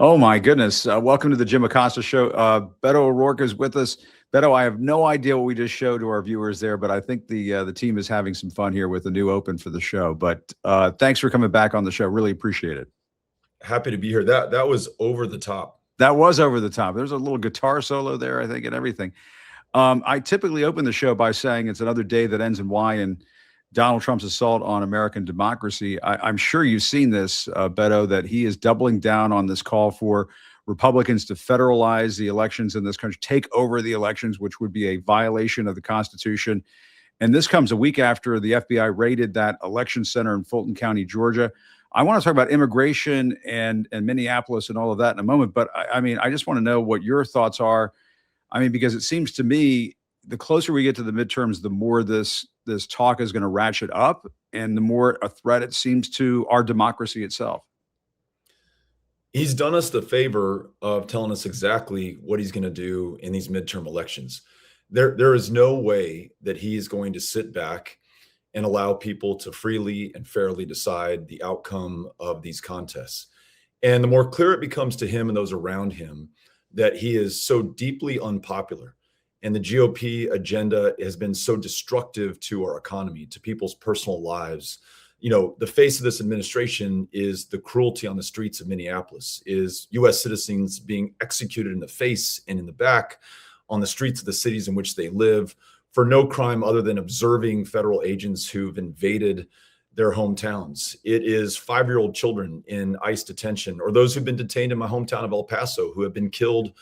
Oh my goodness. Welcome to the Jim Acosta Show. Beto O'Rourke is with us. Beto, I have no idea what we just showed to our viewers there, but I think the team is having some fun here with the new open for the show. But thanks for coming back on the show. Really appreciate it. Happy to be here. That was over the top. That was over the top. There's a little guitar solo there, I think, and everything. I typically open the show by saying it's another day that ends in Y and Donald Trump's assault on American democracy. I'm sure you've seen this, Beto, that he is doubling down on this call for Republicans to federalize the elections in this country, take over the elections, which would be a violation of the Constitution. And this comes a week after the FBI raided that election center in Fulton County, Georgia. I want to talk about immigration and Minneapolis and all of that in a moment. But I mean, I just want to know what your thoughts are. I mean, because it seems to me the closer we get to the midterms, the more this talk is going to ratchet up and the more a threat it seems to our democracy itself. He's done us the favor of telling us exactly what he's going to do in these midterm elections. There is no way that he is going to sit back and allow people to freely and fairly decide the outcome of these contests. And the more clear it becomes to him and those around him that he is so deeply unpopular and the GOP agenda has been so destructive to our economy, to people's personal lives. You know, the face of this administration is the cruelty on the streets of Minneapolis, is U.S. citizens being executed in the face and in the back on the streets of the cities in which they live for no crime other than observing federal agents who've invaded their hometowns. It is 5-year-old children in ICE detention, or those who've been detained in my hometown of El Paso who have been killed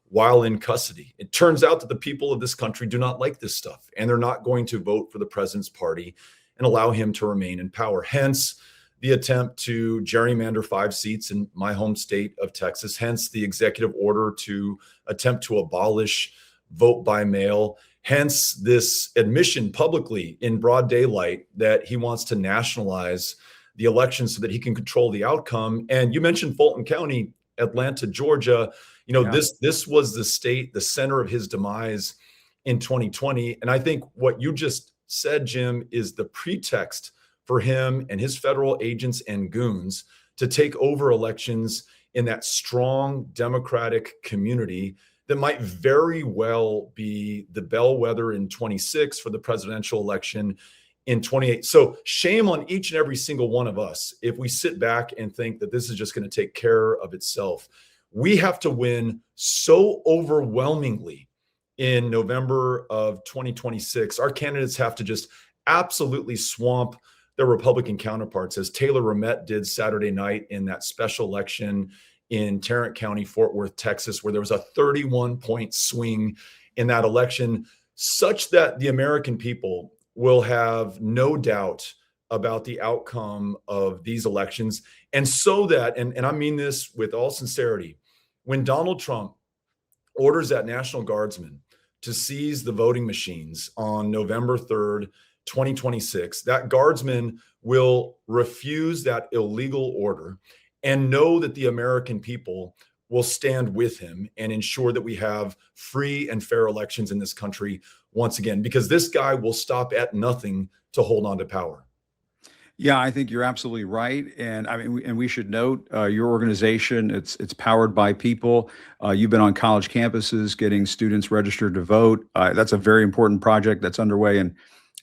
while in custody. It turns out that the people of this country do not like this stuff, and they're not going to vote for the president's party and allow him to remain in power. Hence the attempt to gerrymander 5 seats in my home state of Texas, hence the executive order to attempt to abolish vote by mail, hence this admission publicly in broad daylight that he wants to nationalize the election so that he can control the outcome. And you mentioned Fulton County, Atlanta, Georgia. You know, yeah. This was the state, the center of his demise in 2020. And I think what you just said, Jim, is the pretext for him and his federal agents and goons to take over elections in that strong Democratic community that might very well be the bellwether in 26 for the presidential election in 28. So shame on each and every single one of us if we sit back and think that this is just going to take care of itself. We have to win so overwhelmingly in November of 2026. Our candidates have to just absolutely swamp their Republican counterparts, as Taylor Ramett did Saturday night in that special election in Tarrant County, Fort Worth, Texas, where there was a 31-point swing in that election, such that the American people will have no doubt about the outcome of these elections. And so that, and I mean this with all sincerity, when Donald Trump orders that National Guardsman to seize the voting machines on November 3rd, 2026, that Guardsman will refuse that illegal order and know that the American people will stand with him and ensure that we have free and fair elections in this country once again, because this guy will stop at nothing to hold on to power. Yeah, I think you're absolutely right. And I mean, and we should note your organization, it's powered by people. You've been on college campuses getting students registered to vote. That's a very important project that's underway in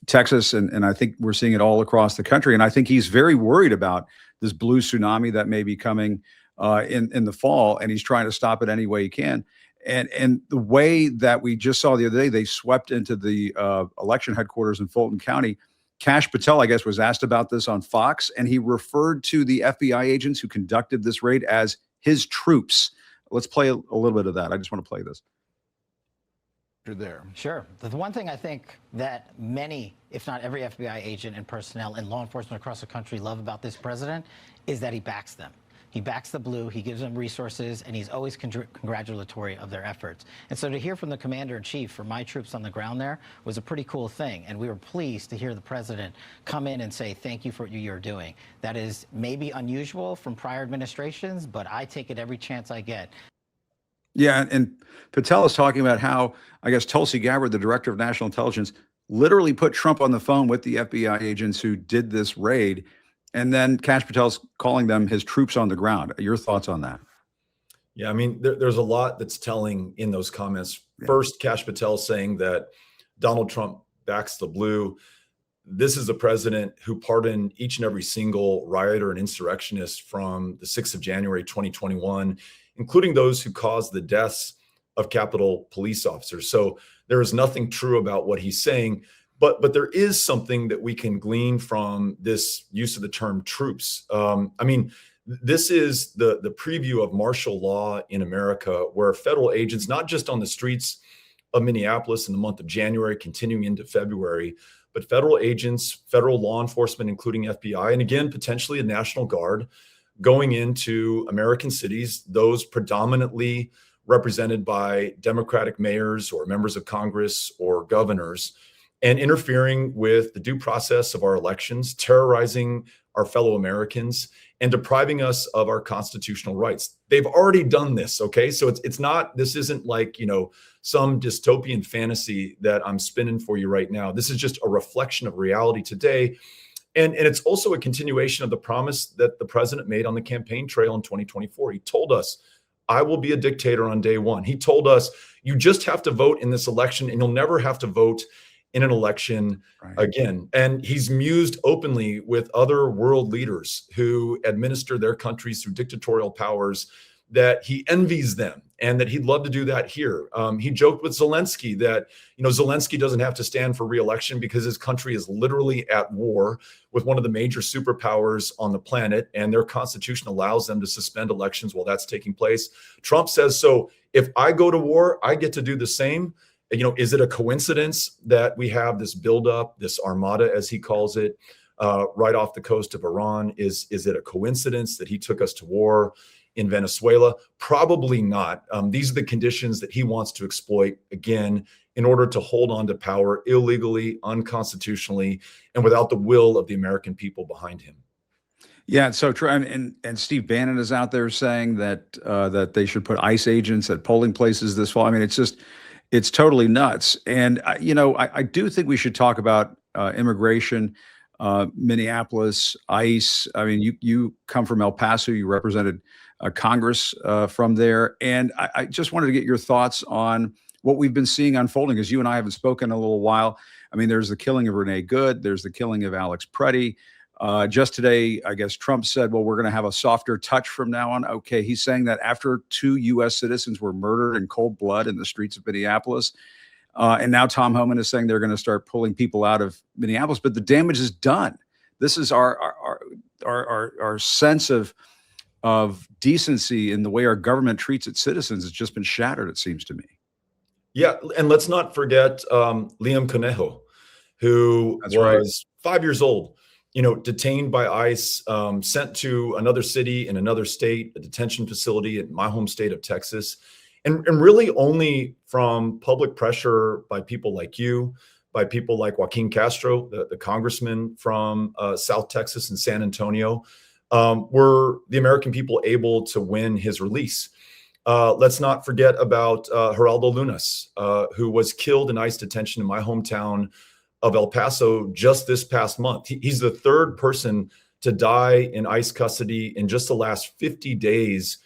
Texas. And I think we're seeing it all across the country. And I think he's very worried about this blue tsunami that may be coming in the fall. And he's trying to stop it any way he can. And the way that we just saw the other day, they swept into the election headquarters in Fulton County. Kash Patel, I guess, was asked about this on Fox, and he referred to the FBI agents who conducted this raid as his troops. Let's play a little bit of that. I just want to play this. There. Sure. The one thing I think that many, if not every FBI agent and personnel and law enforcement across the country love about this president is that he backs them. He backs the blue, he gives them resources, and he's always congratulatory of their efforts. And so to hear from the commander-in-chief for my troops on the ground there was a pretty cool thing. And we were pleased to hear the president come in and say, thank you for what you're doing. That is maybe unusual from prior administrations, but I take it every chance I get. Yeah, and Patel is talking about how, I guess, Tulsi Gabbard, the director of national intelligence, literally put Trump on the phone with the FBI agents who did this raid. And then Kash Patel's calling them his troops on the ground. Your thoughts on that? Yeah, I mean, there's a lot that's telling in those comments. Yeah. First, Kash Patel saying that Donald Trump backs the blue. This is a president who pardoned each and every single rioter and insurrectionist from the 6th of January, 2021, including those who caused the deaths of Capitol police officers. So there is nothing true about what he's saying, but there is something that we can glean from this use of the term troops. I mean, this is the preview of martial law in America, where federal agents, not just on the streets of Minneapolis in the month of January, continuing into February, but federal agents, federal law enforcement, including FBI, and again, potentially a National Guard, going into American cities, those predominantly represented by Democratic mayors or members of Congress or governors, and interfering with the due process of our elections, terrorizing our fellow Americans, and depriving us of our constitutional rights. They've already done this, okay? So it's not, this isn't like, some dystopian fantasy that I'm spinning for you right now. This is just a reflection of reality today. And it's also a continuation of the promise that the president made on the campaign trail in 2024. He told us, I will be a dictator on day one. He told us, you just have to vote in this election and you'll never have to vote in an election again. And he's mused openly with other world leaders who administer their countries through dictatorial powers that he envies them and that he'd love to do that here. He joked with Zelensky that, Zelensky doesn't have to stand for re-election because his country is literally at war with one of the major superpowers on the planet, and their constitution allows them to suspend elections while that's taking place. Trump says, so if I go to war, I get to do the same. Is it a coincidence that we have this buildup, this armada, as he calls it, right off the coast of Iran? Is it a coincidence that he took us to war in Venezuela? Probably not. These are the conditions that he wants to exploit, again, in order to hold on to power illegally, unconstitutionally, and without the will of the American people behind him. Yeah, it's so true. And Steve Bannon is out there saying that that they should put ICE agents at polling places this fall. I mean, it's totally nuts. And I do think we should talk about immigration, Minneapolis, ICE. I mean, you come from El Paso. You represented Congress from there, and I just wanted to get your thoughts on what we've been seeing unfolding, because you and I haven't spoken in a little while. I mean, there's the killing of Renee Good. There's the killing of Alex Preddy. Just today, I guess Trump said, well, we're going to have a softer touch from now on. Okay, he's saying that after 2 U.S. citizens were murdered in cold blood in the streets of Minneapolis. And now Tom Homan is saying they're going to start pulling people out of Minneapolis. But the damage is done. This is our sense of decency in the way our government treats its citizens has just been shattered, it seems to me. Yeah, and let's not forget Liam Conejo, who was 5 years old, detained by ICE, sent to another city in another state, a detention facility in my home state of Texas, and really only from public pressure by people like you, by people like Joaquin Castro, the congressman from South Texas and San Antonio, were the American people able to win his release. Let's not forget about Geraldo Lunas, who was killed in ICE detention in my hometown of El Paso just this past month. He's the third person to die in ICE custody in just the last 50 days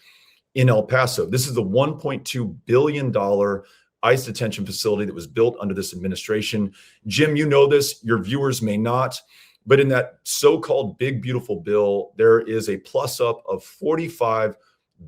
in El Paso. This is the $1.2 billion ICE detention facility that was built under this administration. Jim, you know this, your viewers may not, but in that so-called big, beautiful bill, there is a plus up of $45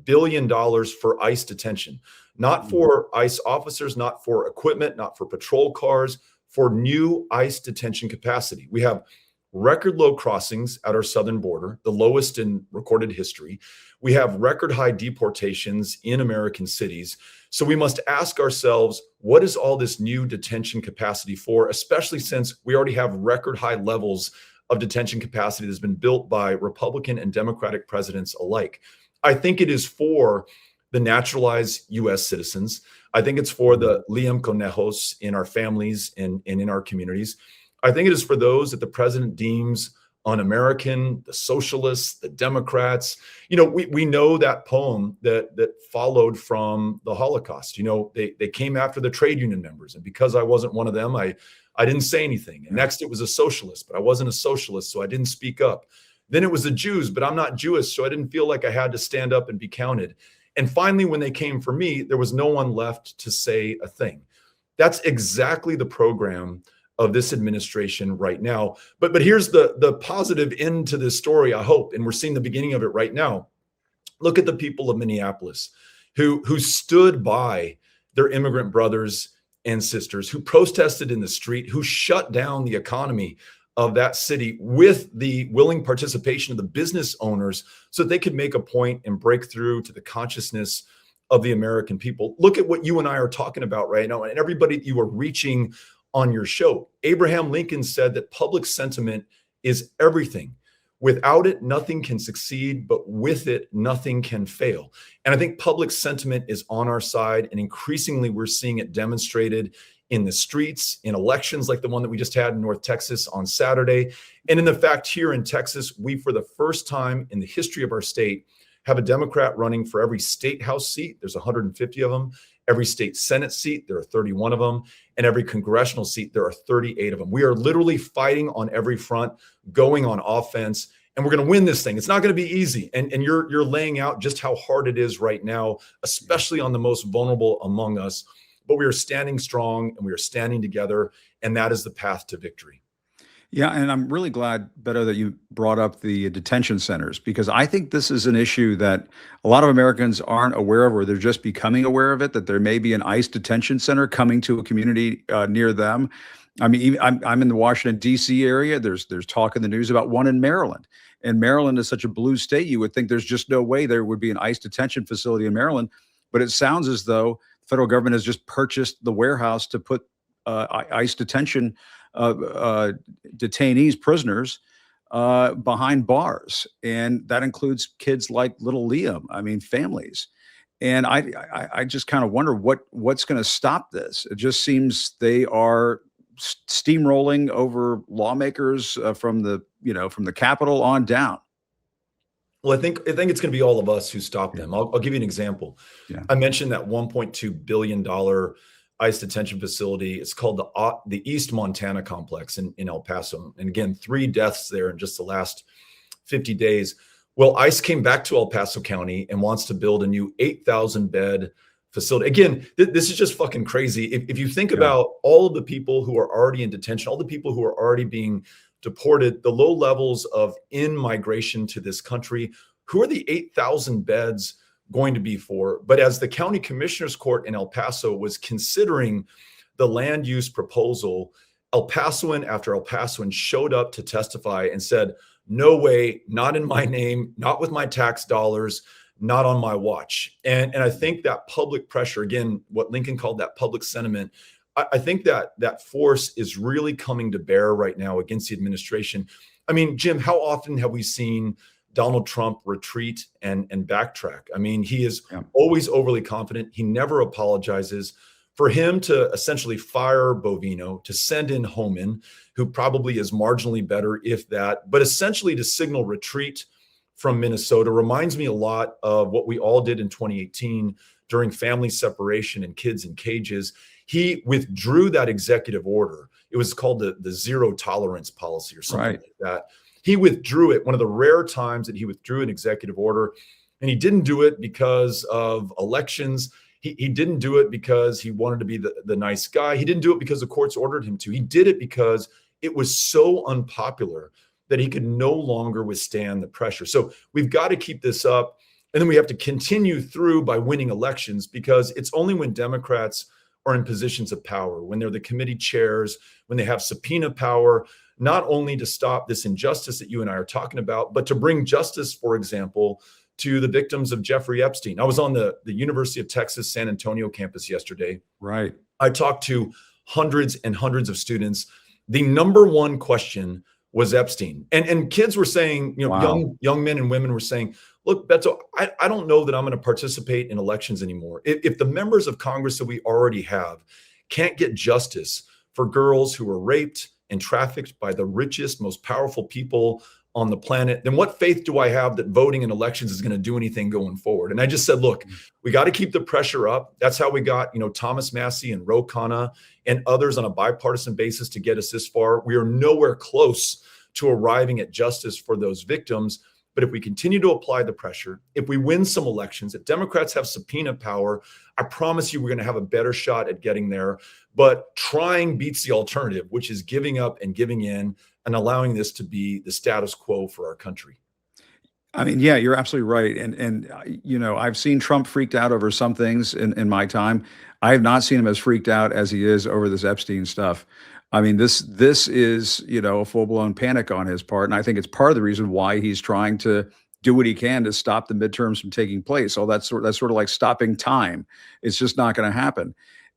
billion for ICE detention, not for ICE officers, not for equipment, not for patrol cars, for new ICE detention capacity. We have record low crossings at our southern border, the lowest in recorded history. We have record high deportations in American cities. So we must ask ourselves, what is all this new detention capacity for, especially since we already have record high levels of detention capacity that's been built by Republican and Democratic presidents alike. I think it is for the naturalized U.S. citizens. I think it's for the Liam Conejos in our families and in our communities. I think it is for those that the president deems un-American, the socialists, the Democrats. We know that poem that followed from the Holocaust. They came after the trade union members, and because I wasn't one of them, I didn't say anything. And next it was a socialist, but I wasn't a socialist, so I didn't speak up. Then it was the Jews, but I'm not Jewish, so I didn't feel like I had to stand up and be counted. And finally, when they came for me, there was no one left to say a thing. That's exactly the program of this administration right now. But here's the positive end to this story, I hope, and we're seeing the beginning of it right now. Look at the people of Minneapolis who stood by their immigrant brothers and sisters, who protested in the street, who shut down the economy of that city with the willing participation of the business owners so that they could make a point and break through to the consciousness of the American people. Look at what you and I are talking about right now, and everybody you are reaching on your show. Abraham Lincoln said that public sentiment is everything. Without it, nothing can succeed, but with it, nothing can fail. And I think public sentiment is on our side, and increasingly we're seeing it demonstrated in the streets, in elections like the one that we just had in North Texas on Saturday. And in the fact here in Texas, we, for the first time in the history of our state, have a Democrat running for every state house seat. There's 150 of them. Every state Senate seat, there are 31 of them. And every congressional seat, there are 38 of them. We are literally fighting on every front, going on offense, and we're going to win this thing. It's not going to be easy. And you're laying out just how hard it is right now, especially on the most vulnerable among us. But we are standing strong and we are standing together, and that is the path to victory. Yeah, and I'm really glad, Beto, that you brought up the detention centers, because I think this is an issue that a lot of Americans aren't aware of, or they're just becoming aware of it, that there may be an ICE detention center coming to a community near them. I mean, even, I'm in the Washington, D.C. area. There's talk in the news about one in Maryland. And Maryland is such a blue state, you would think there's just no way there would be an ICE detention facility in Maryland. But it sounds as though the federal government has just purchased the warehouse to put ICE detention detainees, prisoners, behind bars. And that includes kids like little Liam, I mean, families. And I just kind of wonder what's going to stop this. It just seems they are steamrolling over lawmakers from the Capitol on down. Well, I think it's going to be all of us who stop them. I'll give you an example. Yeah. I mentioned that $1.2 billion ICE detention facility. It's called the East Montana Complex in El Paso. And again, 3 deaths there in just the last 50 days. Well, ICE came back to El Paso County and wants to build a new 8,000 bed facility. Again, this is just fucking crazy. If you think about all of the people who are already in detention, all the people who are already being deported, the low levels of in-migration to this country, who are the 8,000 beds going to be for? But as the county commissioner's court in El Paso was considering the land use proposal, El Pasoan after El Pasoan showed up to testify and said, no way, not in my name, not with my tax dollars, not on my watch. And I think that public pressure, again, what Lincoln called that public sentiment, I think that force is really coming to bear right now against the administration. I mean, Jim, how often have we seen Donald Trump retreat and backtrack? I mean, he is always overly confident. He never apologizes. For him to essentially fire Bovino, to send in Homan, who probably is marginally better, if that, but essentially to signal retreat from Minnesota reminds me a lot of what we all did in 2018 during family separation and kids in cages. He withdrew that executive order. It was called the zero tolerance policy or something like that. He withdrew it, one of the rare times that he withdrew an executive order. And he didn't do it because of elections. He didn't do it because he wanted to be the nice guy. He didn't do it because the courts ordered him to. He did it because it was so unpopular that he could no longer withstand the pressure. So we've got to keep this up. And then we have to continue through by winning elections, because it's only when Democrats are in positions of power, when they're the committee chairs, when they have subpoena power, not only to stop this injustice that you and I are talking about, but to bring justice, for example, to the victims of Jeffrey Epstein. I was on the University of Texas San Antonio campus yesterday. Right. I talked to hundreds and hundreds of students. The number one question was Epstein. And kids were saying, young men and women were saying, look, Beto, I don't know that I'm going to participate in elections anymore. If the members of Congress that we already have can't get justice for girls who were raped and trafficked by the richest, most powerful people on the planet, then what faith do I have that voting in elections is going to do anything going forward? And I just said, look, we got to keep the pressure up. That's how we got, Thomas Massie and Ro Khanna and others on a bipartisan basis to get us this far. We are nowhere close to arriving at justice for those victims. But if we continue to apply the pressure, if we win some elections, if Democrats have subpoena power, I promise you we're going to have a better shot at getting there. But trying beats the alternative, which is giving up and giving in and allowing this to be the status quo for our country. I mean, yeah, you're absolutely right. I've seen Trump freaked out over some things in my time. I have not seen him as freaked out as he is over this Epstein stuff. I mean, this is, a full-blown panic on his part. And I think it's part of the reason why he's trying to do what he can to stop the midterms from taking place. So that's sort of like stopping time. It's just not going to happen.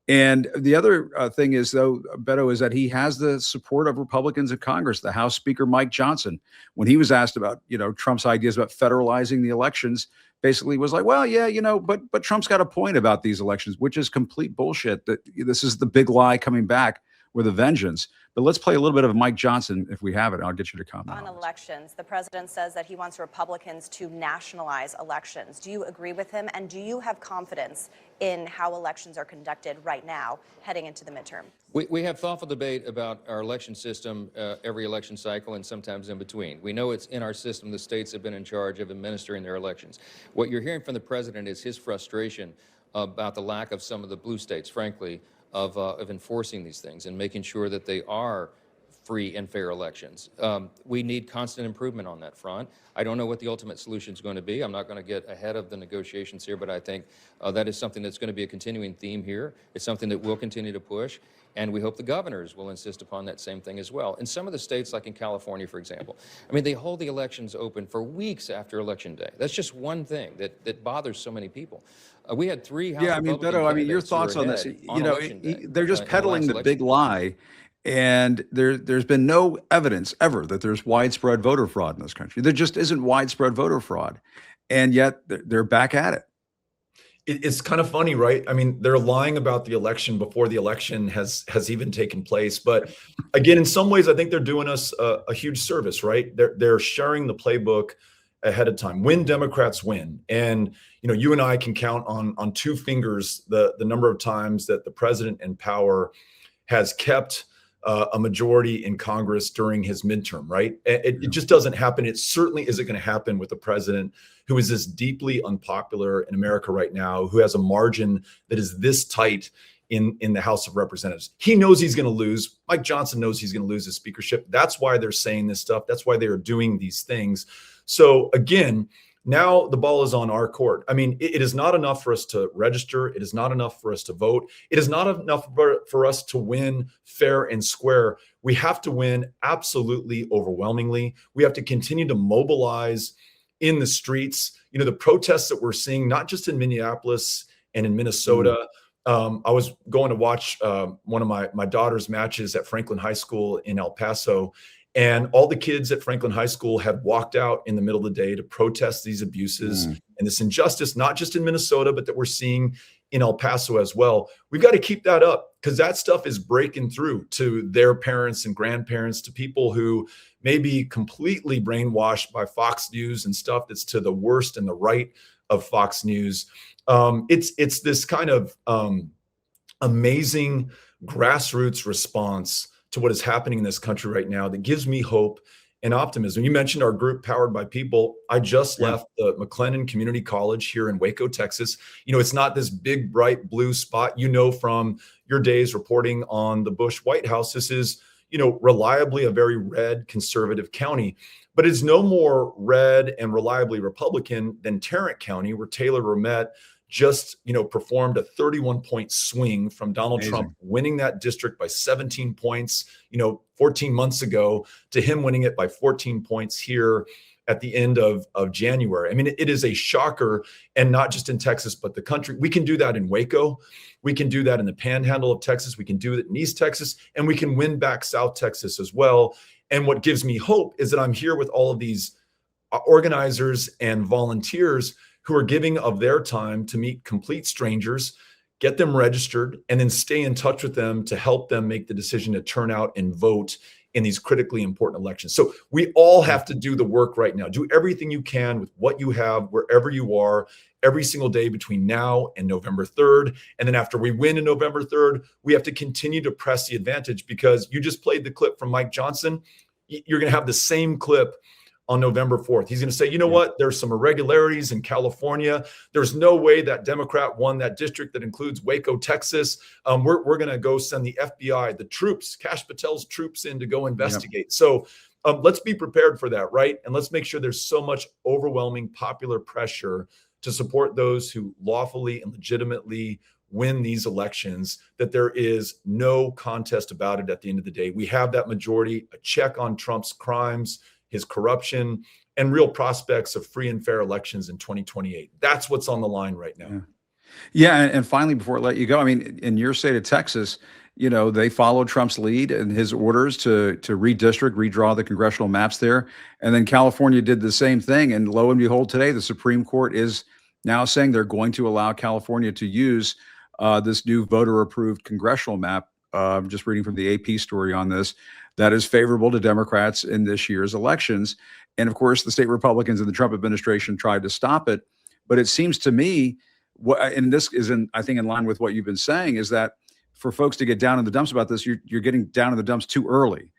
And the other thing is, though, Beto, is that he has the support of Republicans in Congress. The House Speaker, Mike Johnson, when he was asked about, Trump's ideas about federalizing the elections, basically was like, well, yeah, but Trump's got a point about these elections, which is complete bullshit. That this is the big lie coming back with a vengeance. But let's play a little bit of Mike Johnson if we have it. I'll get you to comment. On elections, the president says that he wants Republicans to nationalize elections. Do you agree with him? And do you have confidence in how elections are conducted right now, heading into the midterm? We have thoughtful debate about our election system every election cycle and sometimes in between. We know it's in our system. The states have been in charge of administering their elections. What you're hearing from the president is his frustration about the lack of some of the blue states, frankly, of enforcing these things and making sure that they are free and fair elections. We need constant improvement on that front. I don't know what the ultimate solution is going to be. I'm not going to get ahead of the negotiations here, but I think that is something that's going to be a continuing theme here. It's something that we'll continue to push, and we hope the governors will insist upon that same thing as well. In some of the states, like in California, for example, I mean, they hold the elections open for weeks after Election Day. That's just one thing that bothers so many people. We had 3 House Beto, your thoughts on this, they're just peddling the big lie. And there's been no evidence ever that there's widespread voter fraud in this country. There just isn't widespread voter fraud. And yet they're back at it. It's kind of funny, right? I mean, they're lying about the election before the election has even taken place. But again, in some ways, I think they're doing us a huge service, right? They're sharing the playbook ahead of time. When Democrats win, and you and I can count on 2 fingers the number of times that the president in power has kept a majority in Congress during his midterm, right? It just doesn't happen. It certainly isn't going to happen with a president who is this deeply unpopular in America right now, who has a margin that is this tight in the House of Representatives. He knows he's going to lose. Mike Johnson knows he's going to lose his speakership. That's why they're saying this stuff. That's why they are doing these things. So again, now the ball is on our court. I mean, it is not enough for us to register. It is not enough for us to vote. It is not enough for us to win fair and square. We have to win absolutely overwhelmingly. We have to continue to mobilize in the streets. The protests that we're seeing, not just in Minneapolis and in Minnesota. I was going to watch one of my daughter's matches at Franklin High School in El Paso. And all the kids at Franklin High School have walked out in the middle of the day to protest these abuses and this injustice, not just in Minnesota, but that we're seeing in El Paso as well. We've got to keep that up because that stuff is breaking through to their parents and grandparents, to people who may be completely brainwashed by Fox News and stuff that's to the worst and the right of Fox News. It's this kind of amazing grassroots response to what is happening in this country right now that gives me hope and optimism. You mentioned our group, Powered by People. I just left the McLennan Community College here in Waco, Texas. It's not this big, bright blue spot, from your days reporting on the Bush White House. This is, reliably a very red conservative county, but it's no more red and reliably Republican than Tarrant County, where Taylor Romette just, performed a 31-point swing from Donald Trump winning that district by 17 points, 14 months ago, to him winning it by 14 points here at the end of January. I mean, it is a shocker, and not just in Texas, but the country. We can do that in Waco. We can do that in the panhandle of Texas. We can do it in East Texas, and we can win back South Texas as well. And what gives me hope is that I'm here with all of these organizers and volunteers who are giving of their time to meet complete strangers, get them registered, and then stay in touch with them to help them make the decision to turn out and vote in these critically important elections. So we all have to do the work right now. Do everything you can with what you have, wherever you are, every single day between now and November 3rd. And then after we win in November 3rd, we have to continue to press the advantage, because you just played the clip from Mike Johnson. You're going to have the same clip on November 4th. He's going to say, you know what? There's some irregularities in California. There's no way that Democrat won that district that includes Waco, Texas. We're going to go send the FBI, the troops, Kash Patel's troops in to go investigate. So let's be prepared for that, right? And let's make sure there's so much overwhelming popular pressure to support those who lawfully and legitimately win these elections, that there is no contest about it at the end of the day. We have that majority, a check on Trump's crimes, his corruption, and real prospects of free and fair elections in 2028. That's what's on the line right now. Yeah. And finally, before I let you go, I mean, in your state of Texas, you know, they followed Trump's lead and his orders to redistrict, redraw the congressional maps there. And then California did the same thing. And lo and behold, today, the Supreme Court is now saying they're going to allow California to use this new voter-approved congressional map. I'm just reading from the AP story on this, that is favorable to Democrats in this year's elections. And of course, the state Republicans in the Trump administration tried to stop it. But it seems to me, and this is, I think, in line with what you've been saying, is that for folks to get down in the dumps about this, you're getting down in the dumps too early,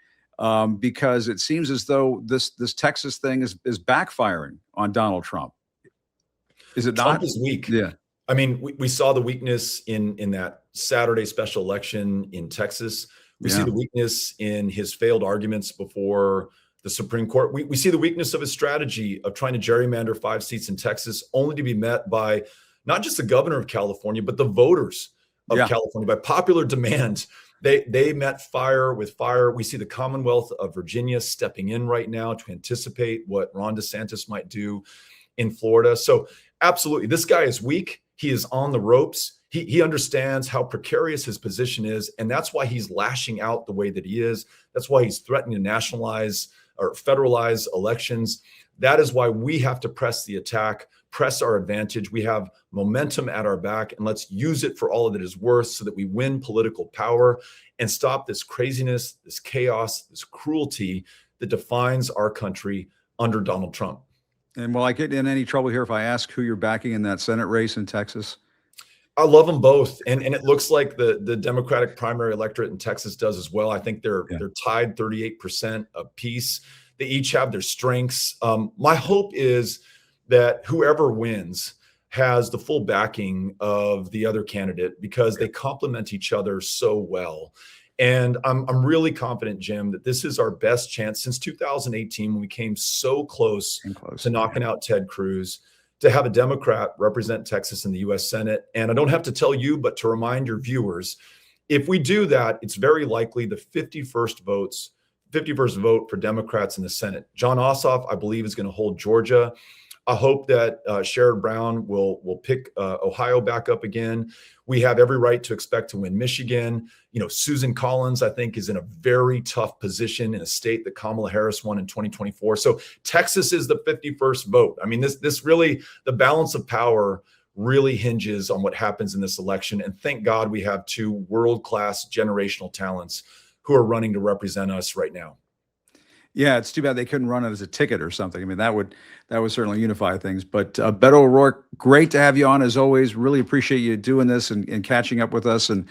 because it seems as though this Texas thing is backfiring on Donald Trump. Is it not? Trump is weak. Yeah. I mean, we saw the weakness in that Saturday special election in Texas. We see the weakness in his failed arguments before the Supreme Court. We see the weakness of his strategy of trying to gerrymander 5 seats in Texas, only to be met by not just the governor of California, but the voters of California, by popular demand. They met fire with fire. We see the Commonwealth of Virginia stepping in right now to anticipate what Ron DeSantis might do in Florida. So absolutely, this guy is weak. He is on the ropes. He understands how precarious his position is, and that's why he's lashing out the way that he is. That's why he's threatening to nationalize or federalize elections. That is why we have to press the attack, press our advantage. We have momentum at our back, and let's use it for all that it is worth so that we win political power and stop this craziness, this chaos, this cruelty that defines our country under Donald Trump. And will I get in any trouble here if I ask who you're backing in that Senate race in Texas? I love them both. And it looks like the Democratic primary electorate in Texas does as well. I think they're tied 38% apiece. They each have their strengths. My hope is that whoever wins has the full backing of the other candidate, because they complement each other so well. And I'm really confident, Jim, that this is our best chance since 2018, when we came so close to knocking out Ted Cruz, to have a Democrat represent Texas in the U.S. Senate. And I don't have to tell you, but to remind your viewers, if we do that, it's very likely the 51st vote for Democrats in the Senate. John Ossoff, I believe, is going to hold Georgia. I hope that Sherrod Brown will pick Ohio back up again. We have every right to expect to win Michigan. You know, Susan Collins, I think, is in a very tough position in a state that Kamala Harris won in 2024. So Texas is the 51st vote. I mean, this really, the balance of power really hinges on what happens in this election. And thank God we have 2 world-class generational talents who are running to represent us right now. Yeah, it's too bad they couldn't run it as a ticket or something. I mean, that would certainly unify things. But Beto O'Rourke, great to have you on as always. Really appreciate you doing this and catching up with us. And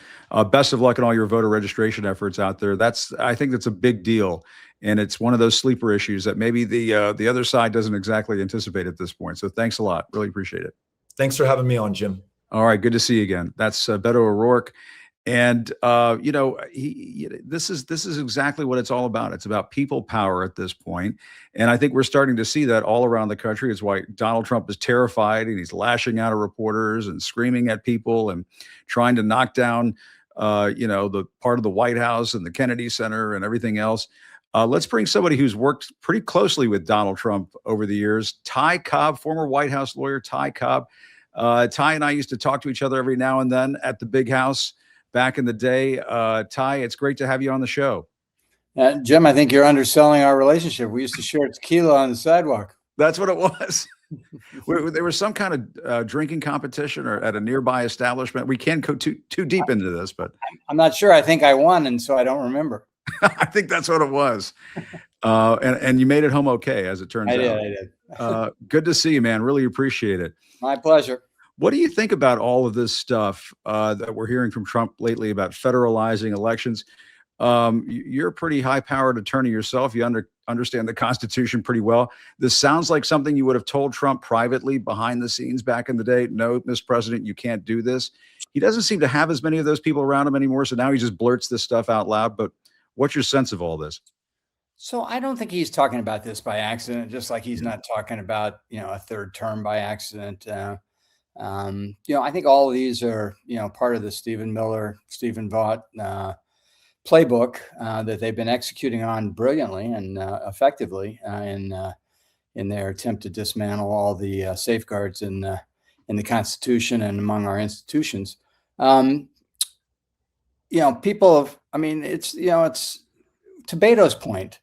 best of luck in all your voter registration efforts out there. I think that's a big deal, and it's one of those sleeper issues that maybe the other side doesn't exactly anticipate at this point. So thanks a lot. Really appreciate it. Thanks for having me on, Jim. All right, good to see you again. That's Beto O'Rourke. And you know, this is exactly what it's all about. It's about people power at this point, and I think we're starting to see that all around the country. It's why Donald Trump is terrified, and he's lashing out at reporters and screaming at people and trying to knock down, you know, the part of the White House and the Kennedy Center and everything else. Let's bring somebody who's worked pretty closely with Donald Trump over the years, Ty Cobb, former White House lawyer Ty Cobb. Ty and I used to talk to each other every now and then at the Big House back in the day. Ty, it's great to have you on the show. Jim, I think you're underselling our relationship. We used to share tequila on the sidewalk. That's what it was. There was some kind of drinking competition or at a nearby establishment. We can't go too deep into this, but I'm not sure. I think I won, and so I don't remember. I think that's what it was. And you made it home okay, as it turns out. I did. Good to see you, man. Really appreciate it. My pleasure. What do you think about all of this stuff that we're hearing from Trump lately about federalizing elections? You're a pretty high-powered attorney yourself. You understand the Constitution pretty well. This sounds like something you would have told Trump privately behind the scenes back in the day. No, Mr. President, you can't do this. He doesn't seem to have as many of those people around him anymore. So now he just blurts this stuff out loud. But what's your sense of all this? So I don't think he's talking about this by accident, just like he's not talking about, a third term by accident. I think all of these are, part of the Stephen Miller, Stephen Vaught playbook that they've been executing on brilliantly and effectively in their attempt to dismantle all the safeguards in the Constitution and among our institutions. People have, it's to Beto's point,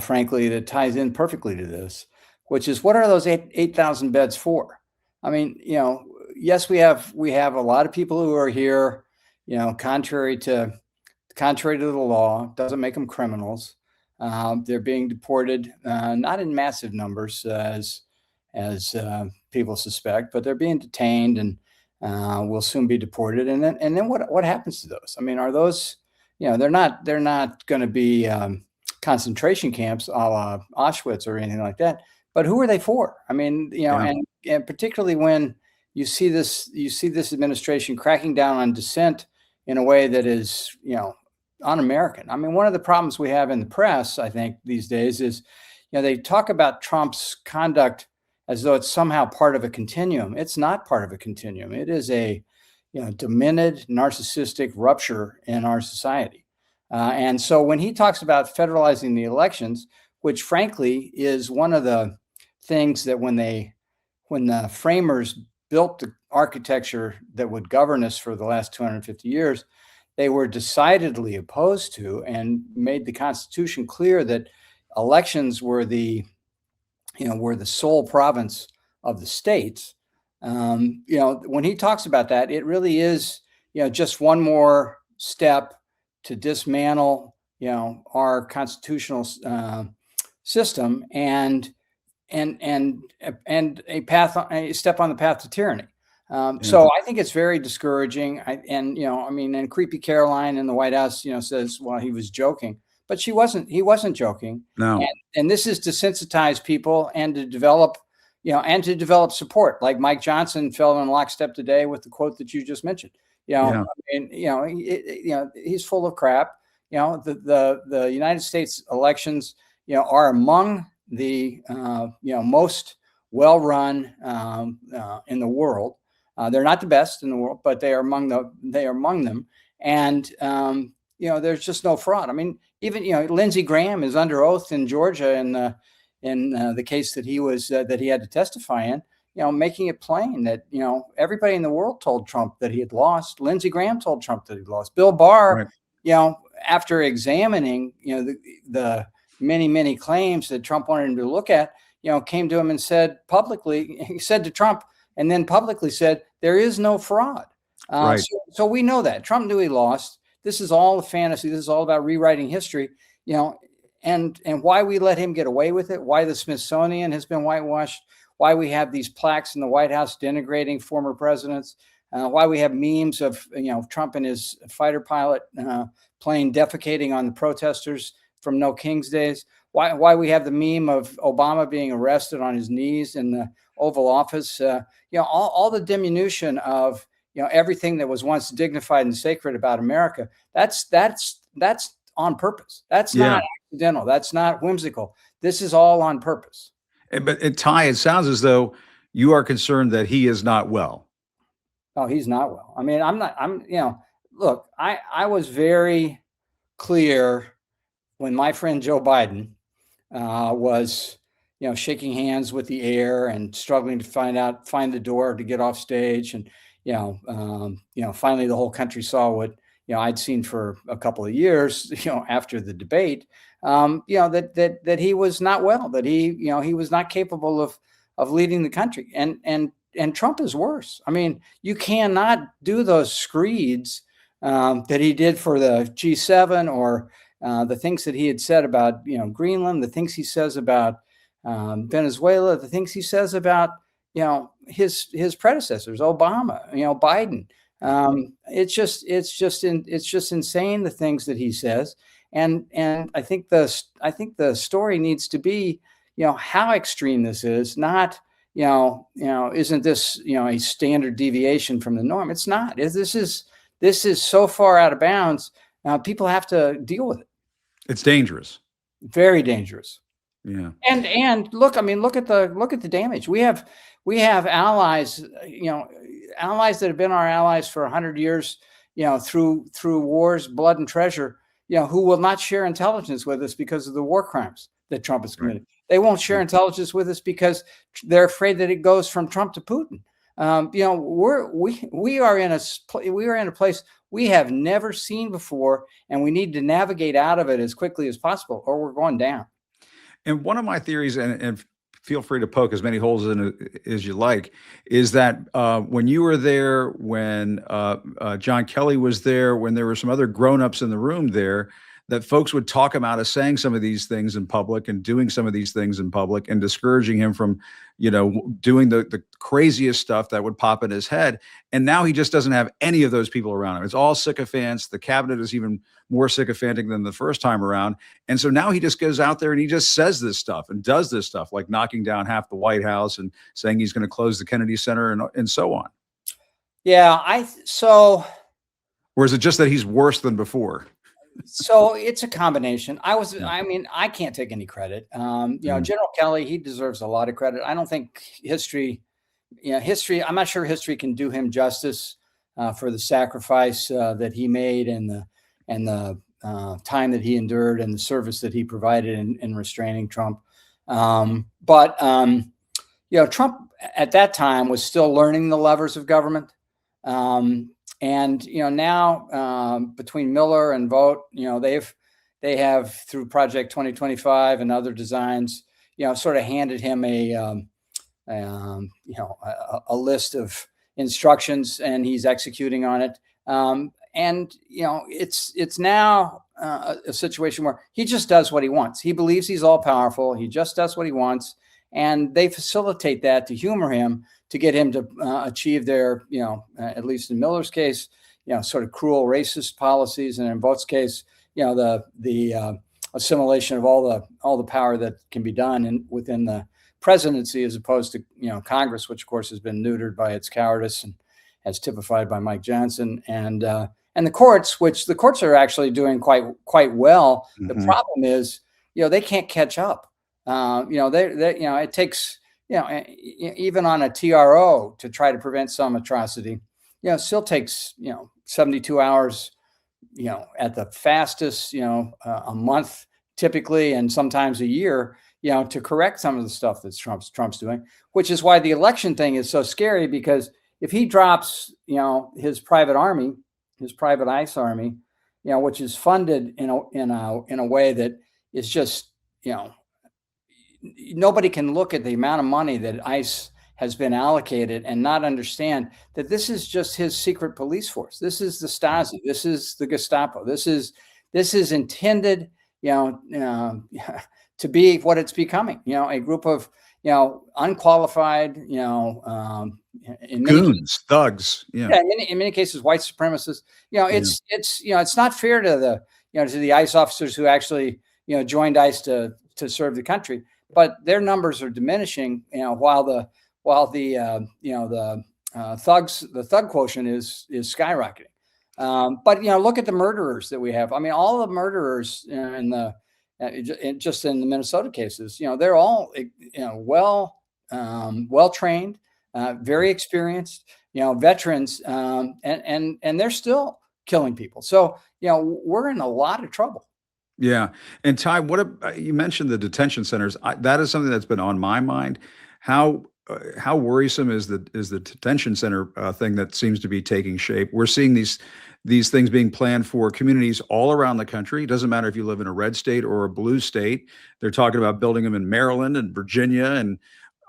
frankly, that ties in perfectly to this, which is, what are those 8,000 beds for? Yes, we have a lot of people who are here, contrary to the law. Doesn't make them criminals. They're being deported, not in massive numbers as people suspect, but they're being detained and will soon be deported. And then what happens to those? Are those, they're not going to be concentration camps a la Auschwitz or anything like that. But who are they for? And particularly when you see this administration cracking down on dissent in a way that is, un-American. One of the problems we have in the press, I think, these days is, they talk about Trump's conduct as though it's somehow part of a continuum. It's not part of a continuum. It is a, demented, narcissistic rupture in our society. And so when he talks about federalizing the elections, which frankly is one of the things that when the framers built the architecture that would govern us for the last 250 years, they were decidedly opposed to, and made the Constitution clear that elections were the sole province of the states. When he talks about that, it really is, just one more step to dismantle, our constitutional system and a step on the path to tyranny. So I think it's very discouraging. And Creepy Caroline in the White House, says, well, he was joking, but he wasn't joking. No. And this is to sensitize people and to develop, support. Like Mike Johnson fell in lockstep today with the quote that you just mentioned. He's full of crap. The United States elections, are among the, most well-run in the world. They're not the best in the world, but they are among them. And, there's just no fraud. Even, Lindsey Graham is under oath in Georgia in the case that he had to testify in, making it plain that, everybody in the world told Trump that he had lost. Lindsey Graham told Trump that he lost. Bill Barr, right, after examining, the many, many claims that Trump wanted him to look at, came to him and said publicly, he said to Trump, and then publicly said, there is no fraud. Right. So we know that Trump knew he lost. This is all a fantasy. This is all about rewriting history, and why we let him get away with it, why the Smithsonian has been whitewashed, why we have these plaques in the White House denigrating former presidents, why we have memes of, Trump and his fighter pilot plane defecating on the protesters from No King's days, why we have the meme of Obama being arrested on his knees in the Oval Office, all the diminution of, everything that was once dignified and sacred about America. That's on purpose. That's not accidental. That's not whimsical. This is all on purpose. But Ty, it sounds as though you are concerned that he is not well. Oh, he's not well. Look, I was very clear when my friend Joe Biden was, shaking hands with the air and struggling to find the door to get off stage. And, finally the whole country saw what, I'd seen for a couple of years, after the debate, that he was not well, that he was not capable of leading the country. And Trump is worse. You cannot do those screeds that he did for the G7 or the things that he had said about, Greenland, the things he says about Venezuela, the things he says about, his predecessors, Obama, Biden. It's just insane, the things that he says. And I think the story needs to be, how extreme this is, not, isn't this, a standard deviation from the norm? It's not. This is so far out of bounds. People have to deal with it. It's dangerous. Very dangerous. Yeah. And look, I mean, look at the damage. We have allies, allies that have been our allies for 100 years, through wars, blood, and treasure, who will not share intelligence with us because of the war crimes that Trump has committed. Right. They won't share intelligence with us because they're afraid that it goes from Trump to Putin. We are in a place we have never seen before, and we need to navigate out of it as quickly as possible, or we're going down. And one of my theories, and feel free to poke as many holes in it as you like, is that when you were there, when John Kelly was there, when there were some other grown-ups in the room there, that folks would talk him out of saying some of these things in public and doing some of these things in public and discouraging him from, doing the craziest stuff that would pop in his head. And now he just doesn't have any of those people around him. It's all sycophants. The cabinet is even more sycophantic than the first time around. And so now he just goes out there and he just says this stuff and does this stuff, like knocking down half the White House and saying he's going to close the Kennedy Center and so on. Yeah. Or is it just that he's worse than before? So it's a combination. I can't take any credit. General Kelly, he deserves a lot of credit. I don't think history, I'm not sure history can do him justice for the sacrifice that he made and the time that he endured and the service that he provided in restraining Trump. But Trump at that time was still learning the levers of government. And now between Miller and Vogt, they have through Project 2025 and other designs, sort of handed him a list of instructions, and he's executing on it. It's now a situation where he just does what he wants. He believes he's all powerful. He just does what he wants, and they facilitate that to humor him, to get him to achieve their, at least in Miller's case, sort of cruel racist policies, and in Vogt's case, the assimilation of all the power that can be done within the presidency, as opposed to Congress, which of course has been neutered by its cowardice and as typified by Mike Johnson, and the courts, which the courts are actually doing quite well. Mm-hmm. The problem is, they can't catch up. It takes. Even on a TRO to try to prevent some atrocity, still takes, 72 hours, at the fastest, a month typically, and sometimes a year, to correct some of the stuff that Trump's doing, which is why the election thing is so scary, because if he drops, his private army, his private ICE army, which is funded in a way that is just, nobody can look at the amount of money that ICE has been allocated and not understand that this is just his secret police force. This is the Stasi. This is the Gestapo. This is intended, to be what it's becoming. A group of unqualified, goons, thugs. Yeah. In many cases, white supremacists. It's not fair to the ICE officers who actually joined ICE to serve the country. But their numbers are diminishing, while the thug quotient is skyrocketing. But look at the murderers that we have. I mean, all the murderers just in the Minnesota cases, they're all well trained, very experienced, veterans, and they're still killing people. So we're in a lot of trouble. Yeah. And Ty, you mentioned the detention centers. That is something that's been on my mind. How worrisome is the detention center thing that seems to be taking shape? We're seeing these things being planned for communities all around the country. It doesn't matter if you live in a red state or a blue state. They're talking about building them in Maryland and Virginia, and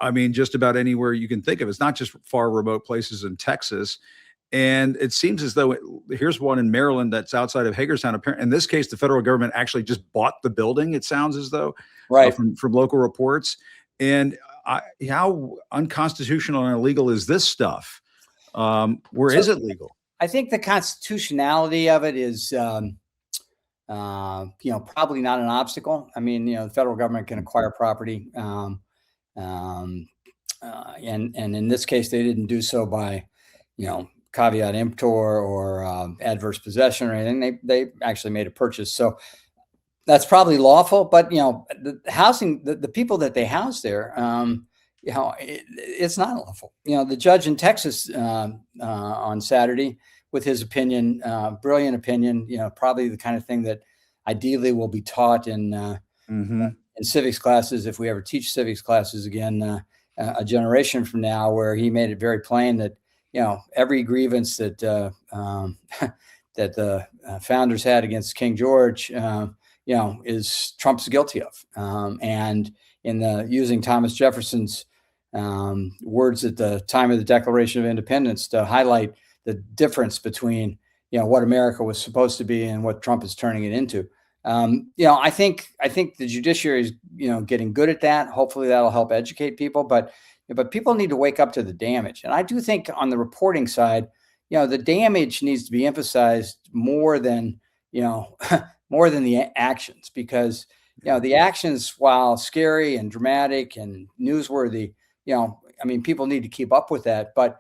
I mean, just about anywhere you can think of. It's not just far remote places in Texas. And it seems as though here's one in Maryland that's outside of Hagerstown. In this case, the federal government actually just bought the building. It sounds as though, right, from local reports. And how unconstitutional and illegal is this stuff? Is it legal? I think the constitutionality of it is probably not an obstacle. I mean, the federal government can acquire property. And in this case, they didn't do so by, caveat emptor or adverse possession or anything. They actually made a purchase. So that's probably lawful, but the housing, the people that they house there, it's not lawful. The judge in Texas on Saturday with his opinion, brilliant opinion, probably the kind of thing that ideally will be taught in civics classes, if we ever teach civics classes again, a generation from now, where he made it very plain that every grievance that that the founders had against King George, is Trump's guilty of. And in using Thomas Jefferson's words at the time of the Declaration of Independence to highlight the difference between what America was supposed to be and what Trump is turning it into. I think the judiciary is getting good at that. Hopefully that'll help educate people, but people need to wake up to the damage. And I do think on the reporting side, the damage needs to be emphasized more than more than the actions, because the actions, while scary and dramatic and newsworthy, people need to keep up with that. But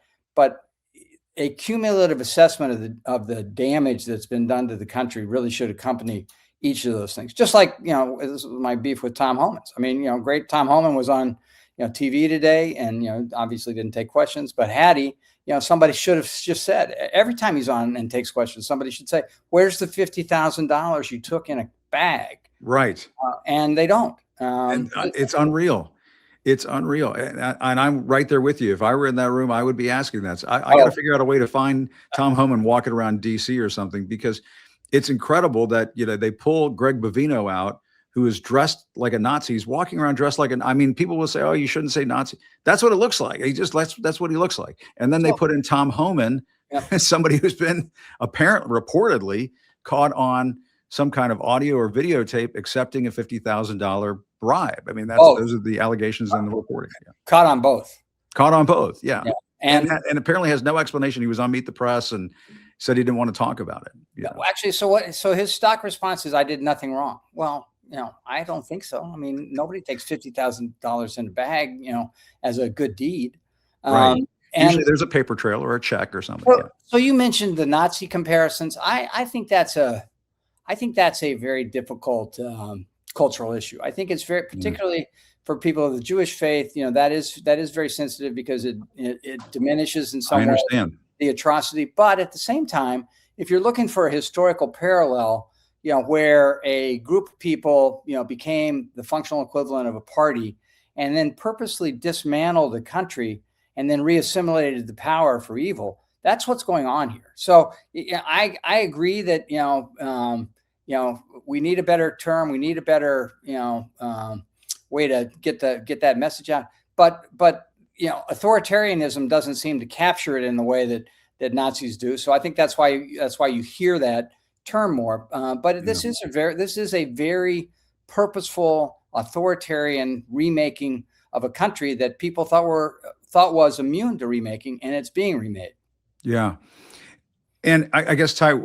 a cumulative assessment of the damage that's been done to the country really should accompany each of those things. Just like, this was my beef with Tom Homans. I mean, great. Tom Homan was on, TV today and, obviously didn't take questions, but had he, somebody should have just said, every time he's on and takes questions, somebody should say, where's the $50,000 you took in a bag? Right. And they don't. It's unreal. It's unreal. And I'm right there with you. If I were in that room, I would be asking that. So I got to figure out a way to find Tom Homan walking around DC or something, because it's incredible that, they pull Greg Bovino out, who is dressed like a Nazi. He's walking around dressed like people will say, oh, you shouldn't say Nazi. That's what it looks like. That's what he looks like. And then they put in Tom Homan, somebody who's been reportedly caught on some kind of audio or videotape accepting a $50,000 bribe. I mean, those are the allegations in the reporting. Yeah. Caught on both. Yeah. And apparently has no explanation. He was on Meet the Press and said he didn't want to talk about it. Well, actually, so his stock response is, I did nothing wrong. Well, I don't think so. I mean, nobody takes $50,000 in a bag, as a good deed. Right. And usually there's a paper trail or a check or something. So you mentioned the Nazi comparisons. I think that's a very difficult cultural issue. I think it's very, particularly for people of the Jewish faith, that is very sensitive, because it diminishes in some way the atrocity. But at the same time, if you're looking for a historical parallel, where a group of people, became the functional equivalent of a party and then purposely dismantled the country and then reassimilated the power for evil, that's what's going on here. So I agree that, we need a better term. We need a better, way to get that message out. But authoritarianism doesn't seem to capture it in the way that Nazis do. So I think that's why you hear that term more. But this is a very purposeful authoritarian remaking of a country that people thought was immune to remaking, and it's being remade. Yeah. And I guess, Ty,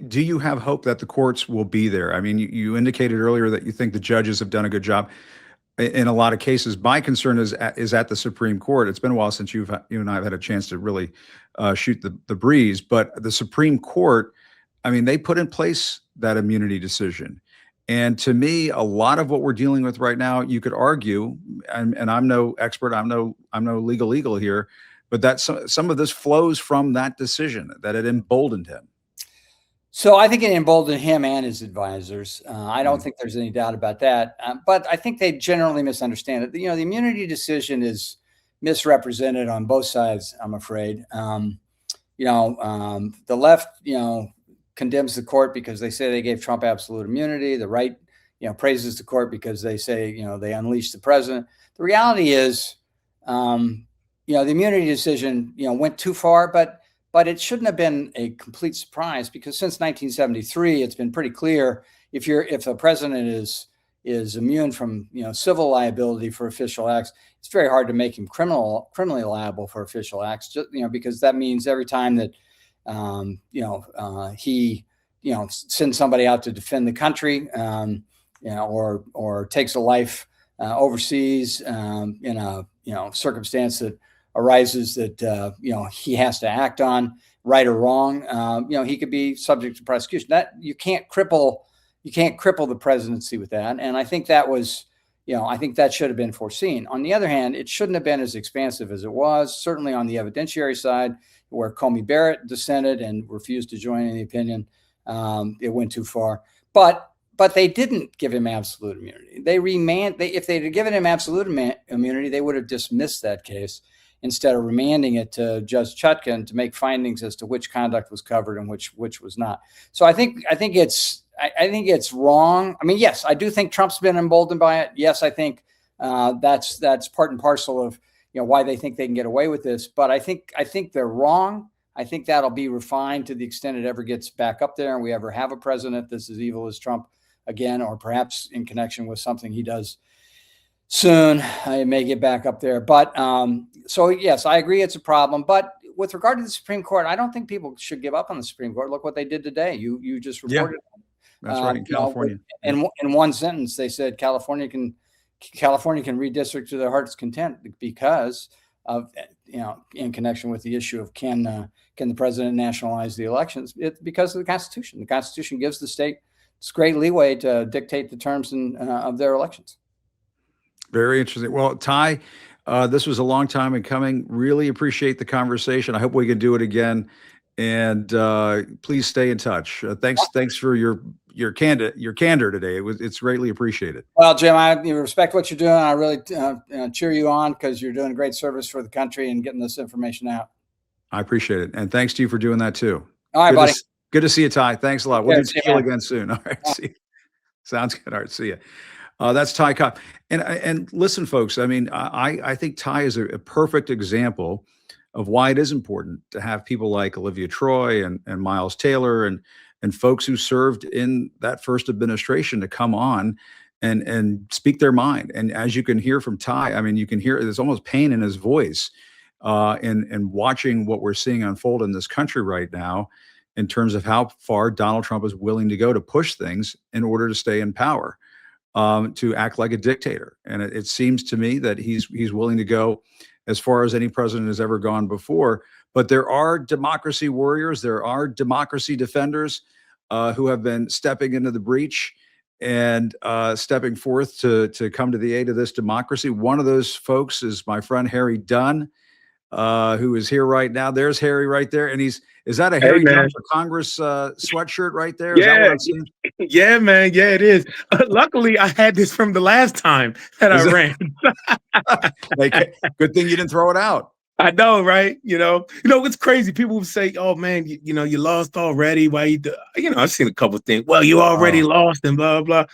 do you have hope that the courts will be there? I mean, you indicated earlier that you think the judges have done a good job in a lot of cases. My concern is at the Supreme Court. It's been a while since you and I have had a chance to really shoot the breeze, but the Supreme Court, I mean, they put in place that immunity decision. And to me, a lot of what we're dealing with right now, you could argue, and I'm no expert, I'm no legal here, but that some of this flows from that decision, that it emboldened him. So I think it emboldened him and his advisors. I don't think there's any doubt about that. But I think they generally misunderstand it. The immunity decision is misrepresented on both sides, I'm afraid. The left, condemns the court because they say they gave Trump absolute immunity. The right, praises the court because they say, they unleashed the president. The reality is, the immunity decision, went too far, but it shouldn't have been a complete surprise, because since 1973, it's been pretty clear if a president is immune from, civil liability for official acts, it's very hard to make him criminally liable for official acts, just, because that means every time that, he sends somebody out to defend the country, or takes a life overseas in a circumstance that arises that he has to act on, right or wrong, he could be subject to prosecution. That you can't cripple the presidency with that. And I think that was, I think that should have been foreseen. On the other hand, it shouldn't have been as expansive as it was, certainly on the evidentiary side, where Comey Barrett dissented and refused to join in the opinion. It went too far. But they didn't give him absolute immunity. If they'd have given him absolute immunity, they would have dismissed that case instead of remanding it to Judge Chutkan to make findings as to which conduct was covered and which was not. So I think it's wrong. I mean, yes, I do think Trump's been emboldened by it. Yes, I think that's part and parcel of why they think they can get away with this. But I think they're wrong. I think that'll be refined to the extent it ever gets back up there and we ever have a president that's as evil as Trump again, or perhaps in connection with something he does soon, it may get back up there. But so yes, I agree it's a problem. But with regard to the Supreme Court, I don't think people should give up on the Supreme Court. Look what they did today. You just reported. Yeah, that's right, in California. In one sentence, they said California can redistrict to their heart's content because of in connection with the issue of can the president nationalize the elections? It's because of the Constitution. The Constitution gives the state great leeway to dictate the terms of their elections. Very interesting. Well, Ty, this was a long time in coming. Really appreciate the conversation. I hope we can do it again. And please stay in touch. Thanks for your candor today. It's greatly appreciated. Well, Jim, I respect what you're doing. I really cheer you on because you're doing great service for the country and getting this information out. I appreciate it. And thanks to you for doing that too. All right, buddy. Good to see you, Ty. Thanks a lot. We'll do tequila again soon. All right. See you. Sounds good. All right. See you. That's Ty Cobb. And listen, folks, I mean, I think Ty is a perfect example of why it is important to have people like Olivia Troy and Miles Taylor and folks who served in that first administration to come on and speak their mind. And as you can hear from Ty, I mean, you can hear there's almost pain in his voice in watching what we're seeing unfold in this country right now in terms of how far Donald Trump is willing to go to push things in order to stay in power, to act like a dictator. And it seems to me that he's willing to go as far as any president has ever gone before. But there are democracy warriors, there are democracy defenders who have been stepping into the breach and stepping forth to come to the aid of this democracy. One of those folks is my friend Harry Dunn, who is here right now. There's Harry right there. And is that a Harry Dunn for Congress sweatshirt right there? Is that what I'm seeing? Yeah, man. Yeah, it is. Luckily, I had this from the last time that I ran. Good thing you didn't throw it out. I know, right? It's crazy. People would say, "Oh man, you lost already. Why you do?" I've seen a couple of things. Well, you already lost, and blah blah.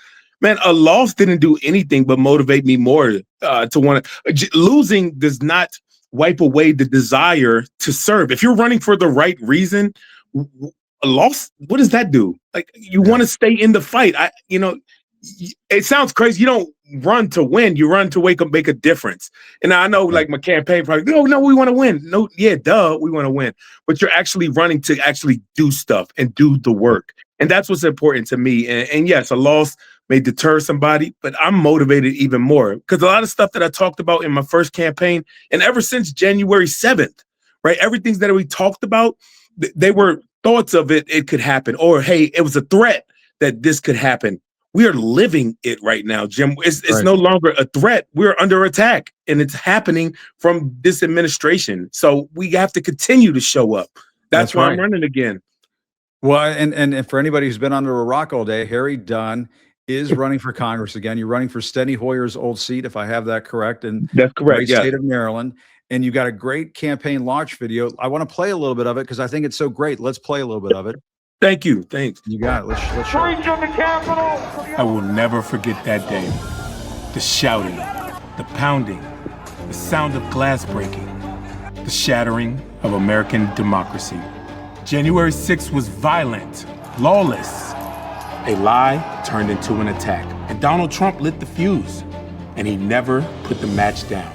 Man, a loss didn't do anything but motivate me more to want to. Losing does not wipe away the desire to serve. If you're running for the right reason, a loss, what does that do? Like, you want to stay in the fight. It sounds crazy. You don't run to win. You run to make a difference. And I know, like, my campaign probably, no, we want to win. No, yeah, duh, we want to win. But you're actually running to actually do stuff and do the work. And that's what's important to me. And yes, a loss may deter somebody, but I'm motivated even more because a lot of stuff that I talked about in my first campaign and ever since January 7th, right? Everything that we talked about, they were thoughts of it could happen, or, hey, it was a threat that this could happen. We are living it right now, Jim. It's right. No longer a threat. We're under attack, and it's happening from this administration. So we have to continue to show up. That's why I'm running again. Well, and for anybody who's been under a rock all day, Harry Dunn is running for Congress again. You're running for Steny Hoyer's old seat, if I have that correct. And that's correct. The state of Maryland. And you got a great campaign launch video. I want to play a little bit of it because I think it's so great. Let's play a little bit of it. Thank you. Thanks. You got it. Let's show it. I will never forget that day. The shouting, the pounding, the sound of glass breaking, the shattering of American democracy. January 6th was violent, lawless. A lie turned into an attack. And Donald Trump lit the fuse, and he never put the match down.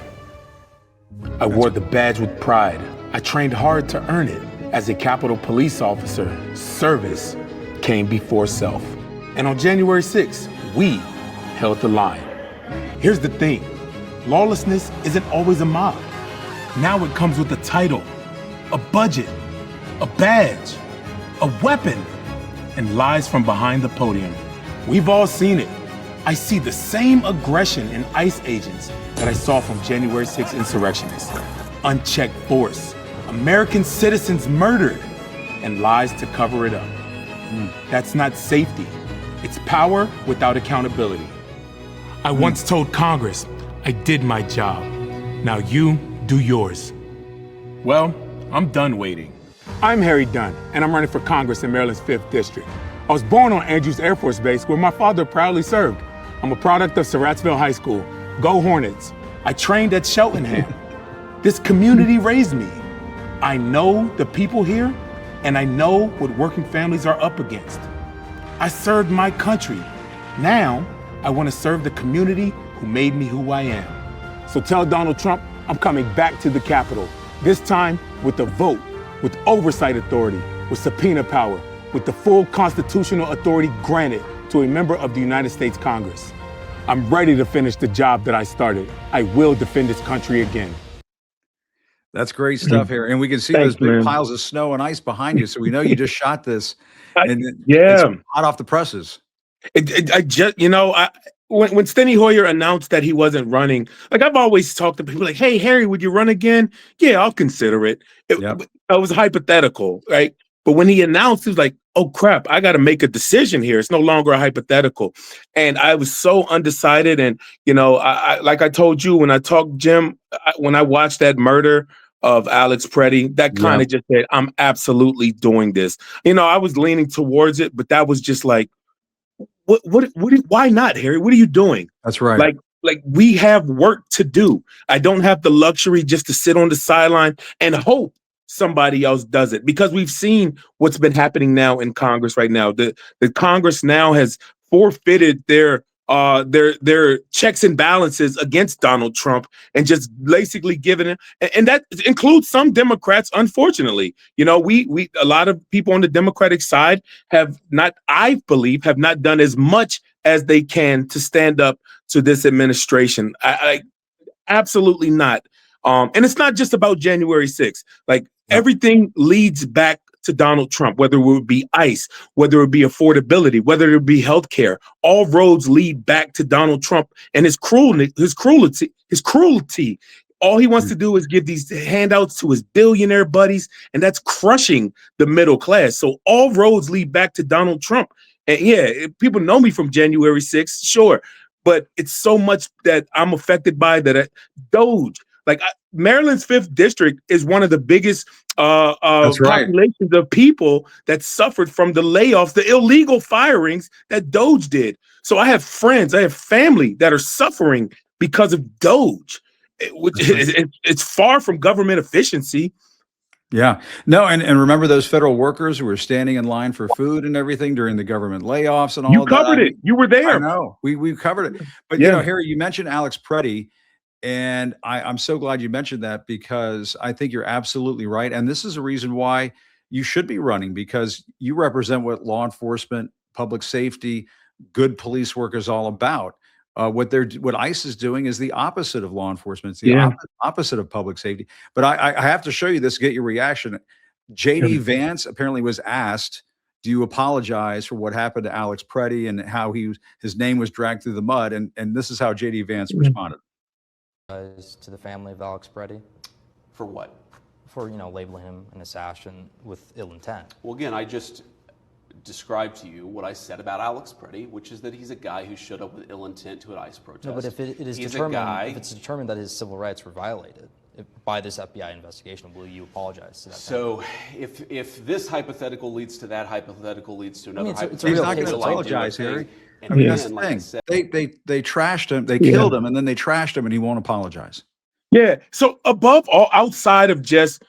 I wore the badge with pride. I trained hard to earn it. As a Capitol Police officer, service came before self. And on January 6th, we held the line. Here's the thing. Lawlessness isn't always a mob. Now it comes with a title, a budget, a badge, a weapon, and lies from behind the podium. We've all seen it. I see the same aggression in ICE agents that I saw from January 6th insurrectionists. Unchecked force, American citizens murdered, and lies to cover it up. That's not safety. It's power without accountability. I once told Congress, I did my job. Now you do yours. Well, I'm done waiting. I'm Harry Dunn, and I'm running for Congress in Maryland's 5th District. I was born on Andrews Air Force Base, where my father proudly served. I'm a product of Surrattsville High School. Go Hornets. I trained at Cheltenham. This community raised me. I know the people here, and I know what working families are up against. I served my country. Now, I want to serve the community who made me who I am. So tell Donald Trump I'm coming back to the Capitol, this time with a vote, with oversight authority, with subpoena power, with the full constitutional authority granted to a member of the United States Congress. I'm ready to finish the job that I started. I will defend this country again. That's great stuff here. And we can see those big piles of snow and ice behind you. So we know you just shot this. And it's hot off the presses. When Steny Hoyer announced that he wasn't running, like I've always talked to people like, hey, Harry, would you run again? Yeah, I'll consider it. It was hypothetical, right? But when he announced, he was like, oh, crap, I got to make a decision here. It's no longer a hypothetical. And I was so undecided. And, I like I told you when I talked, Jim, when I watched that murder of Alex Preddy, that kind of just said, I'm absolutely doing this. I was leaning towards it, but that was just like, why not, Harry? What are you doing? That's right. Like we have work to do. I don't have the luxury just to sit on the sideline and hope somebody else does it, because we've seen what's been happening now in Congress right now. The Congress now has forfeited their checks and balances against Donald Trump and just basically given it, and that includes some Democrats. Unfortunately, we a lot of people on the Democratic side have not done as much as they can to stand up to this administration. I absolutely not. And it's not just about January 6th. Everything leads back to Donald Trump, whether it would be ICE, whether it be affordability, whether it be healthcare. All roads lead back to Donald Trump and his cruelty. All he wants to do is give these handouts to his billionaire buddies, and that's crushing the middle class. So all roads lead back to Donald Trump. And people know me from January 6th, sure, but it's so much that I'm affected by that. Doge. Maryland's 5th District is one of the biggest populations of people that suffered from the layoffs, the illegal firings that Doge did. So I have friends, I have family that are suffering because of Doge, which it's far from government efficiency. Yeah. No, and remember those federal workers who were standing in line for food and everything during the government layoffs and all that? You covered it. You were there. I know. We covered it. But, Harry, you mentioned Alex Preddy. And I'm so glad you mentioned that, because I think you're absolutely right. And this is a reason why you should be running, because you represent what law enforcement, public safety, good police work is all about. What ICE is doing is the opposite of law enforcement. It's the opposite of public safety. But I have to show you this to get your reaction. J.D. Vance apparently was asked, do you apologize for what happened to Alex Preddy and how his name was dragged through the mud? And this is how J.D. Vance responded. To the family of Alex Preddy. For what? For, labeling him an assassin with ill intent. Well, again, I just described to you what I said about Alex Preddy, which is that he's a guy who showed up with ill intent to an ICE protest. No, but if it's determined that his civil rights were violated by this FBI investigation, will you apologize to that? So if this hypothetical leads to that hypothetical leads to another hypothetical. He's not going to apologize, Harry. That's the thing. They trashed him. They killed him, and then they trashed him, and he won't apologize. Yeah. So above all, outside of just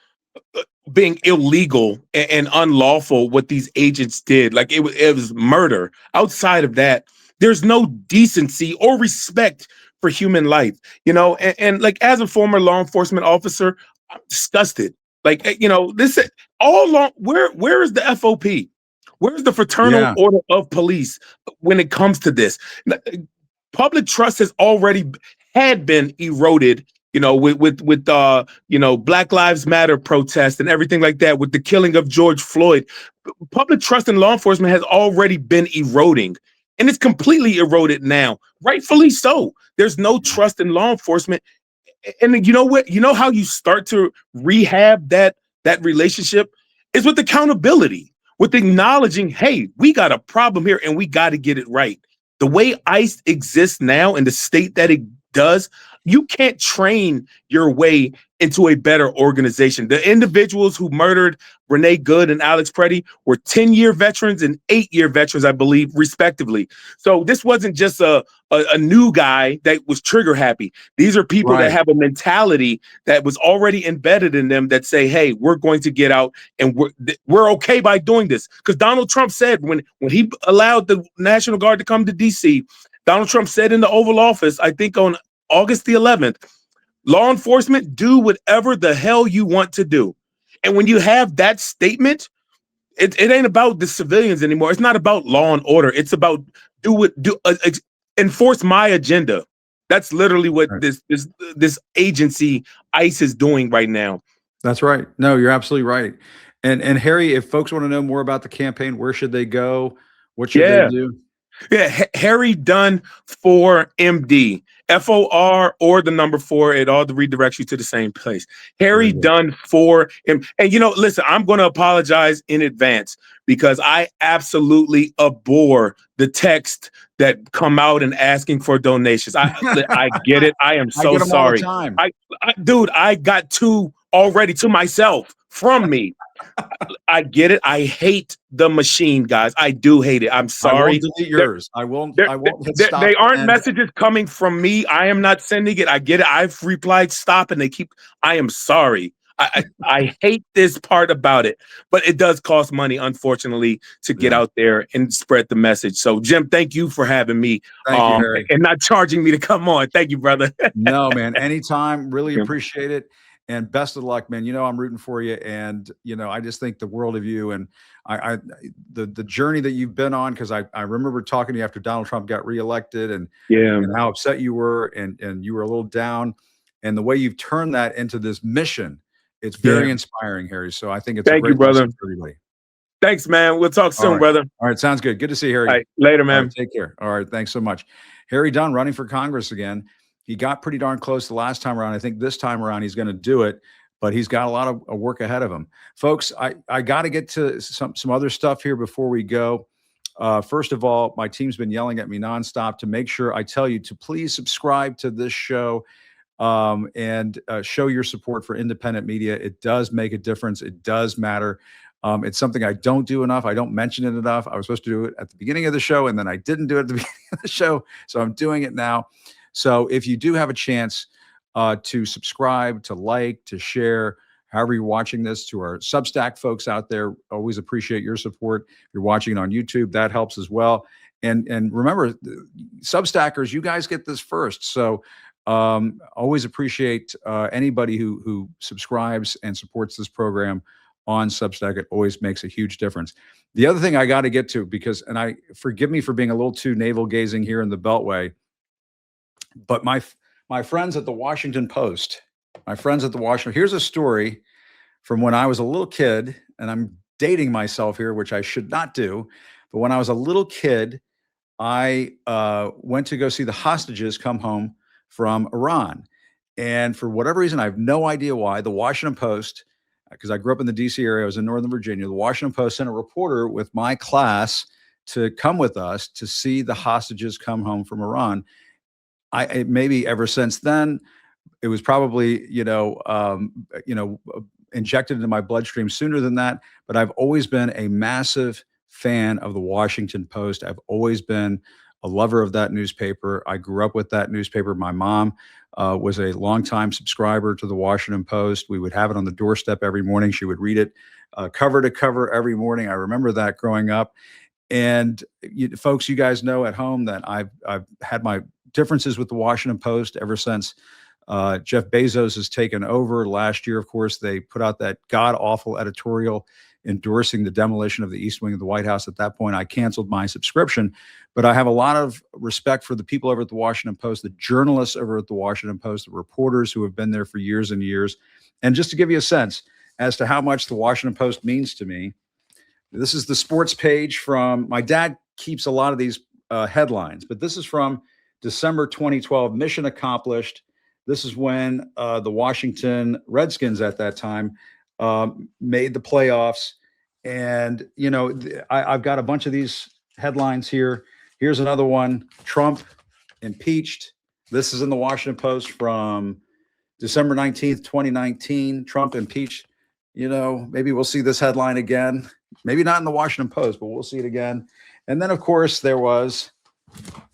being illegal and unlawful, what these agents did, it was murder. Outside of that, there's no decency or respect for human life. And as a former law enforcement officer, I'm disgusted. This all along. Where is the FOP? Where's the fraternal Yeah. order of police when it comes to this? Public trust has already had been eroded, with Black Lives Matter protests and everything like that, with the killing of George Floyd. Public trust in law enforcement has already been eroding, and it's completely eroded now, rightfully so. There's no trust in law enforcement. And you know what? You know how you start to rehab that relationship is with accountability, with acknowledging, hey, we got a problem here and we got to get it right. The way ICE exists now in the state that it does, you can't train your way into a better organization. The individuals who murdered Renee Good and Alex Preddy were 10-year veterans and 8-year veterans, I believe, respectively. So this wasn't just a new guy that was trigger happy. These are people that have a mentality that was already embedded in them that say, hey, we're going to get out and we're okay by doing this. Because Donald Trump said when he allowed the National Guard to come to DC, Donald Trump said in the Oval Office, I think on August the 11th, law enforcement, do whatever the hell you want to do. And when you have that statement, it ain't about the civilians anymore. It's not about law and order. It's about enforce my agenda. That's literally what this agency ICE is doing right now. That's right. No, you're absolutely right. And Harry, if folks want to know more about the campaign, where should they go? What should they do? Yeah, Harry Dunn for MD, FOR or the number 4. It all redirects you to the same place. Harry Dunn for him. And listen, I'm going to apologize in advance because I absolutely abhor the text that come out and asking for donations. I get it. I am so sorry. Dude, I got 2 already to myself from me. I get it. I hate the machine, guys. I do hate it. I'm sorry. I won't delete yours. I won't hit stop. They aren't messages coming from me. I am not sending it. I get it. I've replied stop and I am sorry. I hate this part about it, but it does cost money, unfortunately, to get out there and spread the message. So, Jim, thank you for having me and not charging me to come on. Thank you, brother. No, man. Anytime. Really appreciate it. And best of luck, man. I'm rooting for you. And, I just think the world of you and the journey that you've been on, because I remember talking to you after Donald Trump got reelected and how upset you were and you were a little down. And the way you've turned that into this mission, it's very inspiring, Harry. So I think it's a great brother. lesson for everybody. Thanks, man. We'll talk soon, brother. All right. Sounds good. Good to see you, Harry. All right, later, man. All right, take care. All right. Thanks so much. Harry Dunn running for Congress again. He got pretty darn close the last time around. I think this time around he's going to do it, but he's got a lot of work ahead of him. Folks, I got to get to some other stuff here before we go. First of all, my team's been yelling at me nonstop to make sure I tell you to please subscribe to this show and show your support for independent media. It does make a difference. It does matter. It's something I don't do enough. I don't mention it enough. I was supposed to do it at the beginning of the show, and then I didn't do it at the beginning of the show. So I'm doing it now. So if you do have a chance to subscribe, to like, to share, however you're watching this, to our Substack folks out there, always appreciate your support. If you're watching it on YouTube, that helps as well. And remember, Substackers, you guys get this first. So always appreciate anybody who subscribes and supports this program on Substack. It always makes a huge difference. The other thing I got to get to, and forgive me for being a little too navel gazing here in the Beltway, but my friends at the Washington Post, here's a story from when I was a little kid, and I'm dating myself here, which I should not do. But when I was a little kid, I went to go see the hostages come home from Iran. And for whatever reason, I have no idea why, the Washington Post, because I grew up in the DC area, I was in Northern Virginia, the Washington Post sent a reporter with my class to come with us to see the hostages come home from Iran. Maybe ever since then, it was probably, injected into my bloodstream sooner than that. But I've always been a massive fan of the Washington Post. I've always been a lover of that newspaper. I grew up with that newspaper. My mom was a longtime subscriber to the Washington Post. We would have it on the doorstep every morning. She would read it cover to cover every morning. I remember that growing up. And folks, you guys know at home that I've had my differences with the Washington Post ever since Jeff Bezos has taken over. Last year, of course, they put out that god-awful editorial endorsing the demolition of the East Wing of the White House. At that point, I canceled my subscription. But I have a lot of respect for the people over at the Washington Post, the journalists over at the Washington Post, the reporters who have been there for years and years. And just to give you a sense as to how much the Washington Post means to me, this is the sports page from, my dad keeps a lot of these headlines, but this is from December 2012, mission accomplished. This is when the Washington Redskins at that time made the playoffs. And, you know, I've got a bunch of these headlines here. Here's another one, Trump impeached. This is in the Washington Post from December 19th, 2019, Trump impeached. You know, maybe we'll see this headline again. Maybe not in the Washington Post, but we'll see it again. And then, of course, there was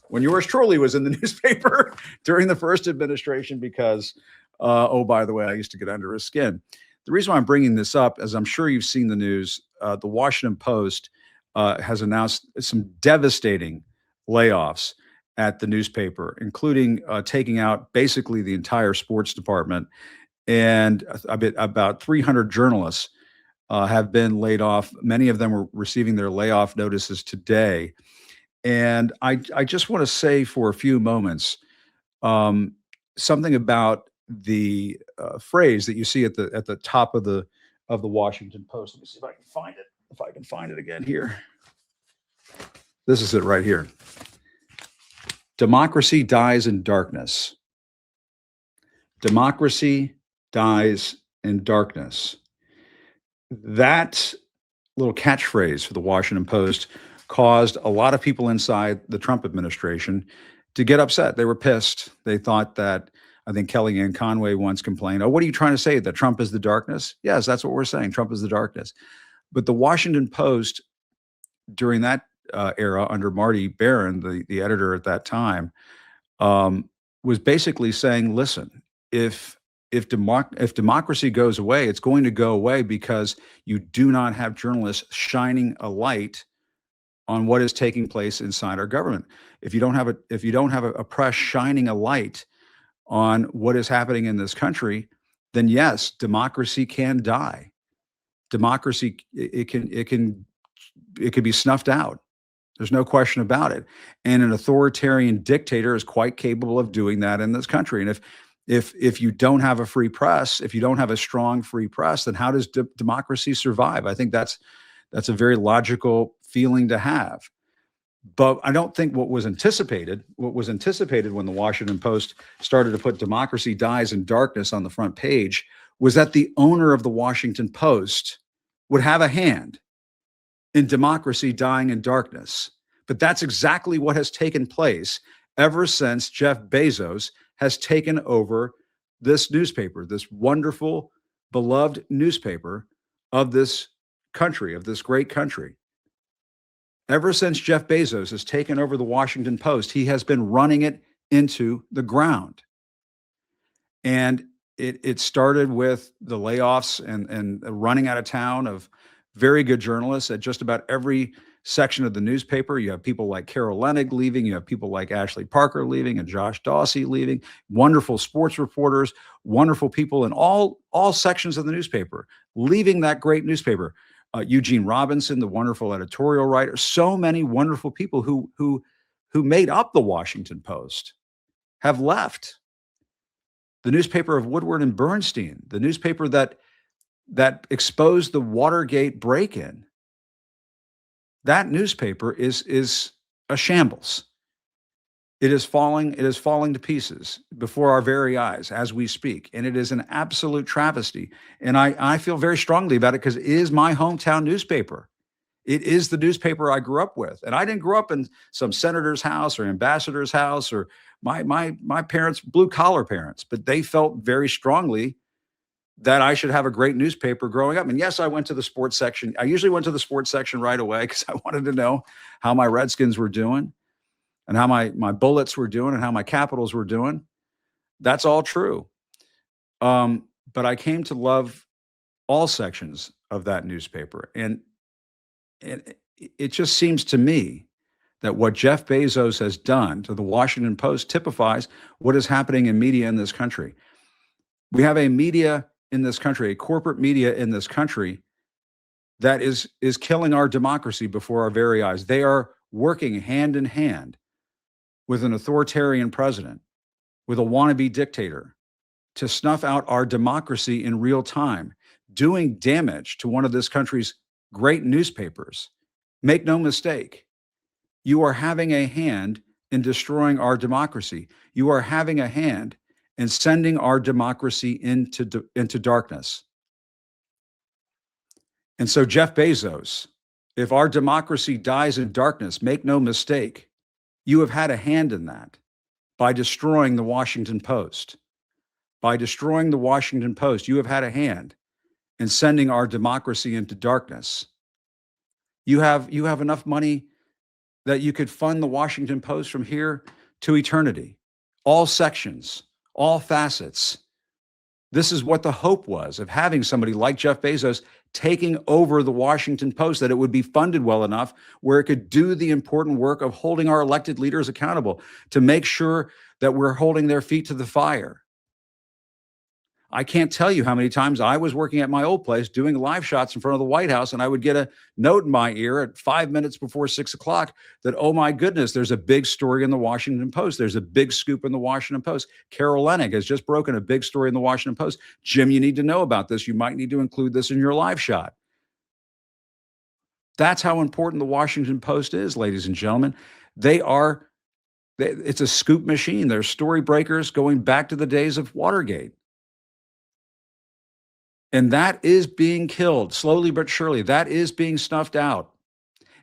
when yours truly was in the newspaper during the first administration because, oh, by the way, I used to get under his skin. The reason why I'm bringing this up, as I'm sure you've seen the news, the Washington Post has announced some devastating layoffs at the newspaper, including taking out basically the entire sports department. And about 300 journalists have been laid off. Many of them are receiving their layoff notices today. And I just want to say for a few moments something about the phrase that you see at the top of the Washington Post. Let me see if I can find it. If I can find it again here. This is it right here. Democracy dies in darkness. Democracy dies in darkness. That little catchphrase for the Washington Post caused a lot of people inside the Trump administration to get upset. They were pissed. They thought that, I think Kellyanne Conway once complained, oh, what are you trying to say, that Trump is the darkness? Yes, that's what we're saying. Trump is the darkness. But the Washington Post, during that era under Marty Barron, the editor at that time, was basically saying, listen, if democracy goes away, it's going to go away because you do not have journalists shining a light on what is taking place inside our government. If you don't have a press shining a light on what is happening in this country, then yes, democracy can die. Democracy, it can be snuffed out. There's no question about it. And an authoritarian dictator is quite capable of doing that in this country. And if you don't have a free press, if you don't have a strong free press, then how does democracy survive? I think that's a very logical feeling to have. But I don't think what was anticipated when the Washington Post started to put democracy dies in darkness on the front page was that the owner of the Washington Post would have a hand in democracy dying in darkness. But that's exactly what has taken place ever since Jeff Bezos has taken over this newspaper, this wonderful, beloved newspaper of this country, of this great country. Ever since Jeff Bezos has taken over the Washington Post, he has been running it into the ground. And it started with the layoffs and running out of town of very good journalists at just about every section of the newspaper. You have people like Carol Leonnig leaving. You have people like Ashley Parker leaving and Josh Dawsey leaving. Wonderful sports reporters, wonderful people in all sections of the newspaper, leaving that great newspaper. Eugene Robinson, the wonderful editorial writer, so many wonderful people who made up the Washington Post have left. The newspaper of Woodward and Bernstein, the newspaper that exposed the Watergate break-in, that newspaper is a shambles. It is falling to pieces before our very eyes as we speak. And it is an absolute travesty. And I feel very strongly about it because it is my hometown newspaper. It is the newspaper I grew up with. And I didn't grow up in some senator's house or ambassador's house or my parents, blue collar parents, but they felt very strongly that I should have a great newspaper growing up. And yes, I went to the sports section. I usually went to the sports section right away because I wanted to know how my Redskins were doing and how my Bullets were doing and how my Capitals were doing. That's all true. But I came to love all sections of that newspaper. And it just seems to me that what Jeff Bezos has done to the Washington Post typifies what is happening in media in this country. We have a media in this country, a corporate media in this country that is killing our democracy before our very eyes. They are working hand in hand with an authoritarian president, with a wannabe dictator, to snuff out our democracy in real time, doing damage to one of this country's great newspapers. Make no mistake, you are having a hand in destroying our democracy. You are having a hand in sending our democracy into darkness. And so, Jeff Bezos, if our democracy dies in darkness, make no mistake, you have had a hand in that by destroying the Washington Post. By destroying the Washington Post, you have had a hand in sending our democracy into darkness. You have enough money that you could fund the Washington Post from here to eternity. All sections, all facets. This is what the hope was of having somebody like Jeff Bezos taking over the Washington Post, that it would be funded well enough where it could do the important work of holding our elected leaders accountable, to make sure that we're holding their feet to the fire. I can't tell you how many times I was working at my old place doing live shots in front of the White House, and I would get a note in my ear at 5 minutes before 6 o'clock that, oh my goodness, there's a big story in the Washington Post. There's a big scoop in the Washington Post. Carol Leonnig has just broken a big story in the Washington Post. Jim, you need to know about this. You might need to include this in your live shot. That's how important the Washington Post is, ladies and gentlemen. It's a scoop machine. They're story breakers going back to the days of Watergate. And that is being killed slowly but surely. That is being snuffed out.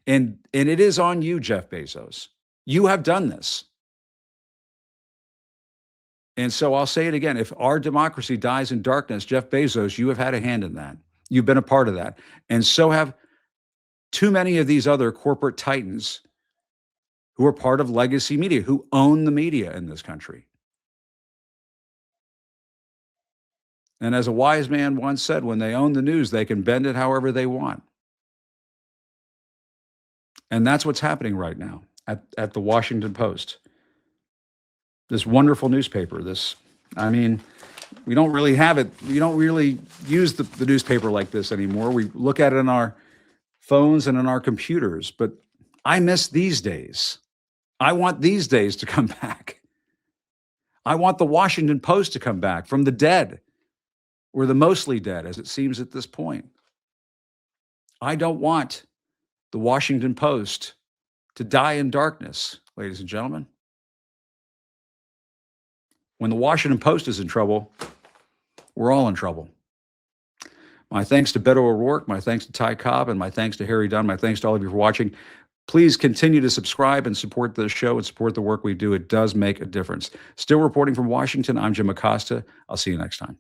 And it is on you, Jeff Bezos. You have done this. And so I'll say it again. If our democracy dies in darkness, Jeff Bezos, you have had a hand in that. You've been a part of that. And so have too many of these other corporate titans who are part of legacy media, who own the media in this country. And as a wise man once said, when they own the news, they can bend it however they want. And that's what's happening right now at the Washington Post. This wonderful newspaper, we don't really have it. We don't really use the newspaper like this anymore. We look at it on our phones and on our computers, but I miss these days. I want these days to come back. I want the Washington Post to come back from the dead, or the mostly dead, as it seems at this point. I don't want the Washington Post to die in darkness, ladies and gentlemen. When the Washington Post is in trouble, we're all in trouble. My thanks to Beto O'Rourke, my thanks to Ty Cobb, and my thanks to Harry Dunn. My thanks to all of you for watching. Please continue to subscribe and support the show and support the work we do. It does make a difference. Still reporting from Washington, I'm Jim Acosta. I'll see you next time.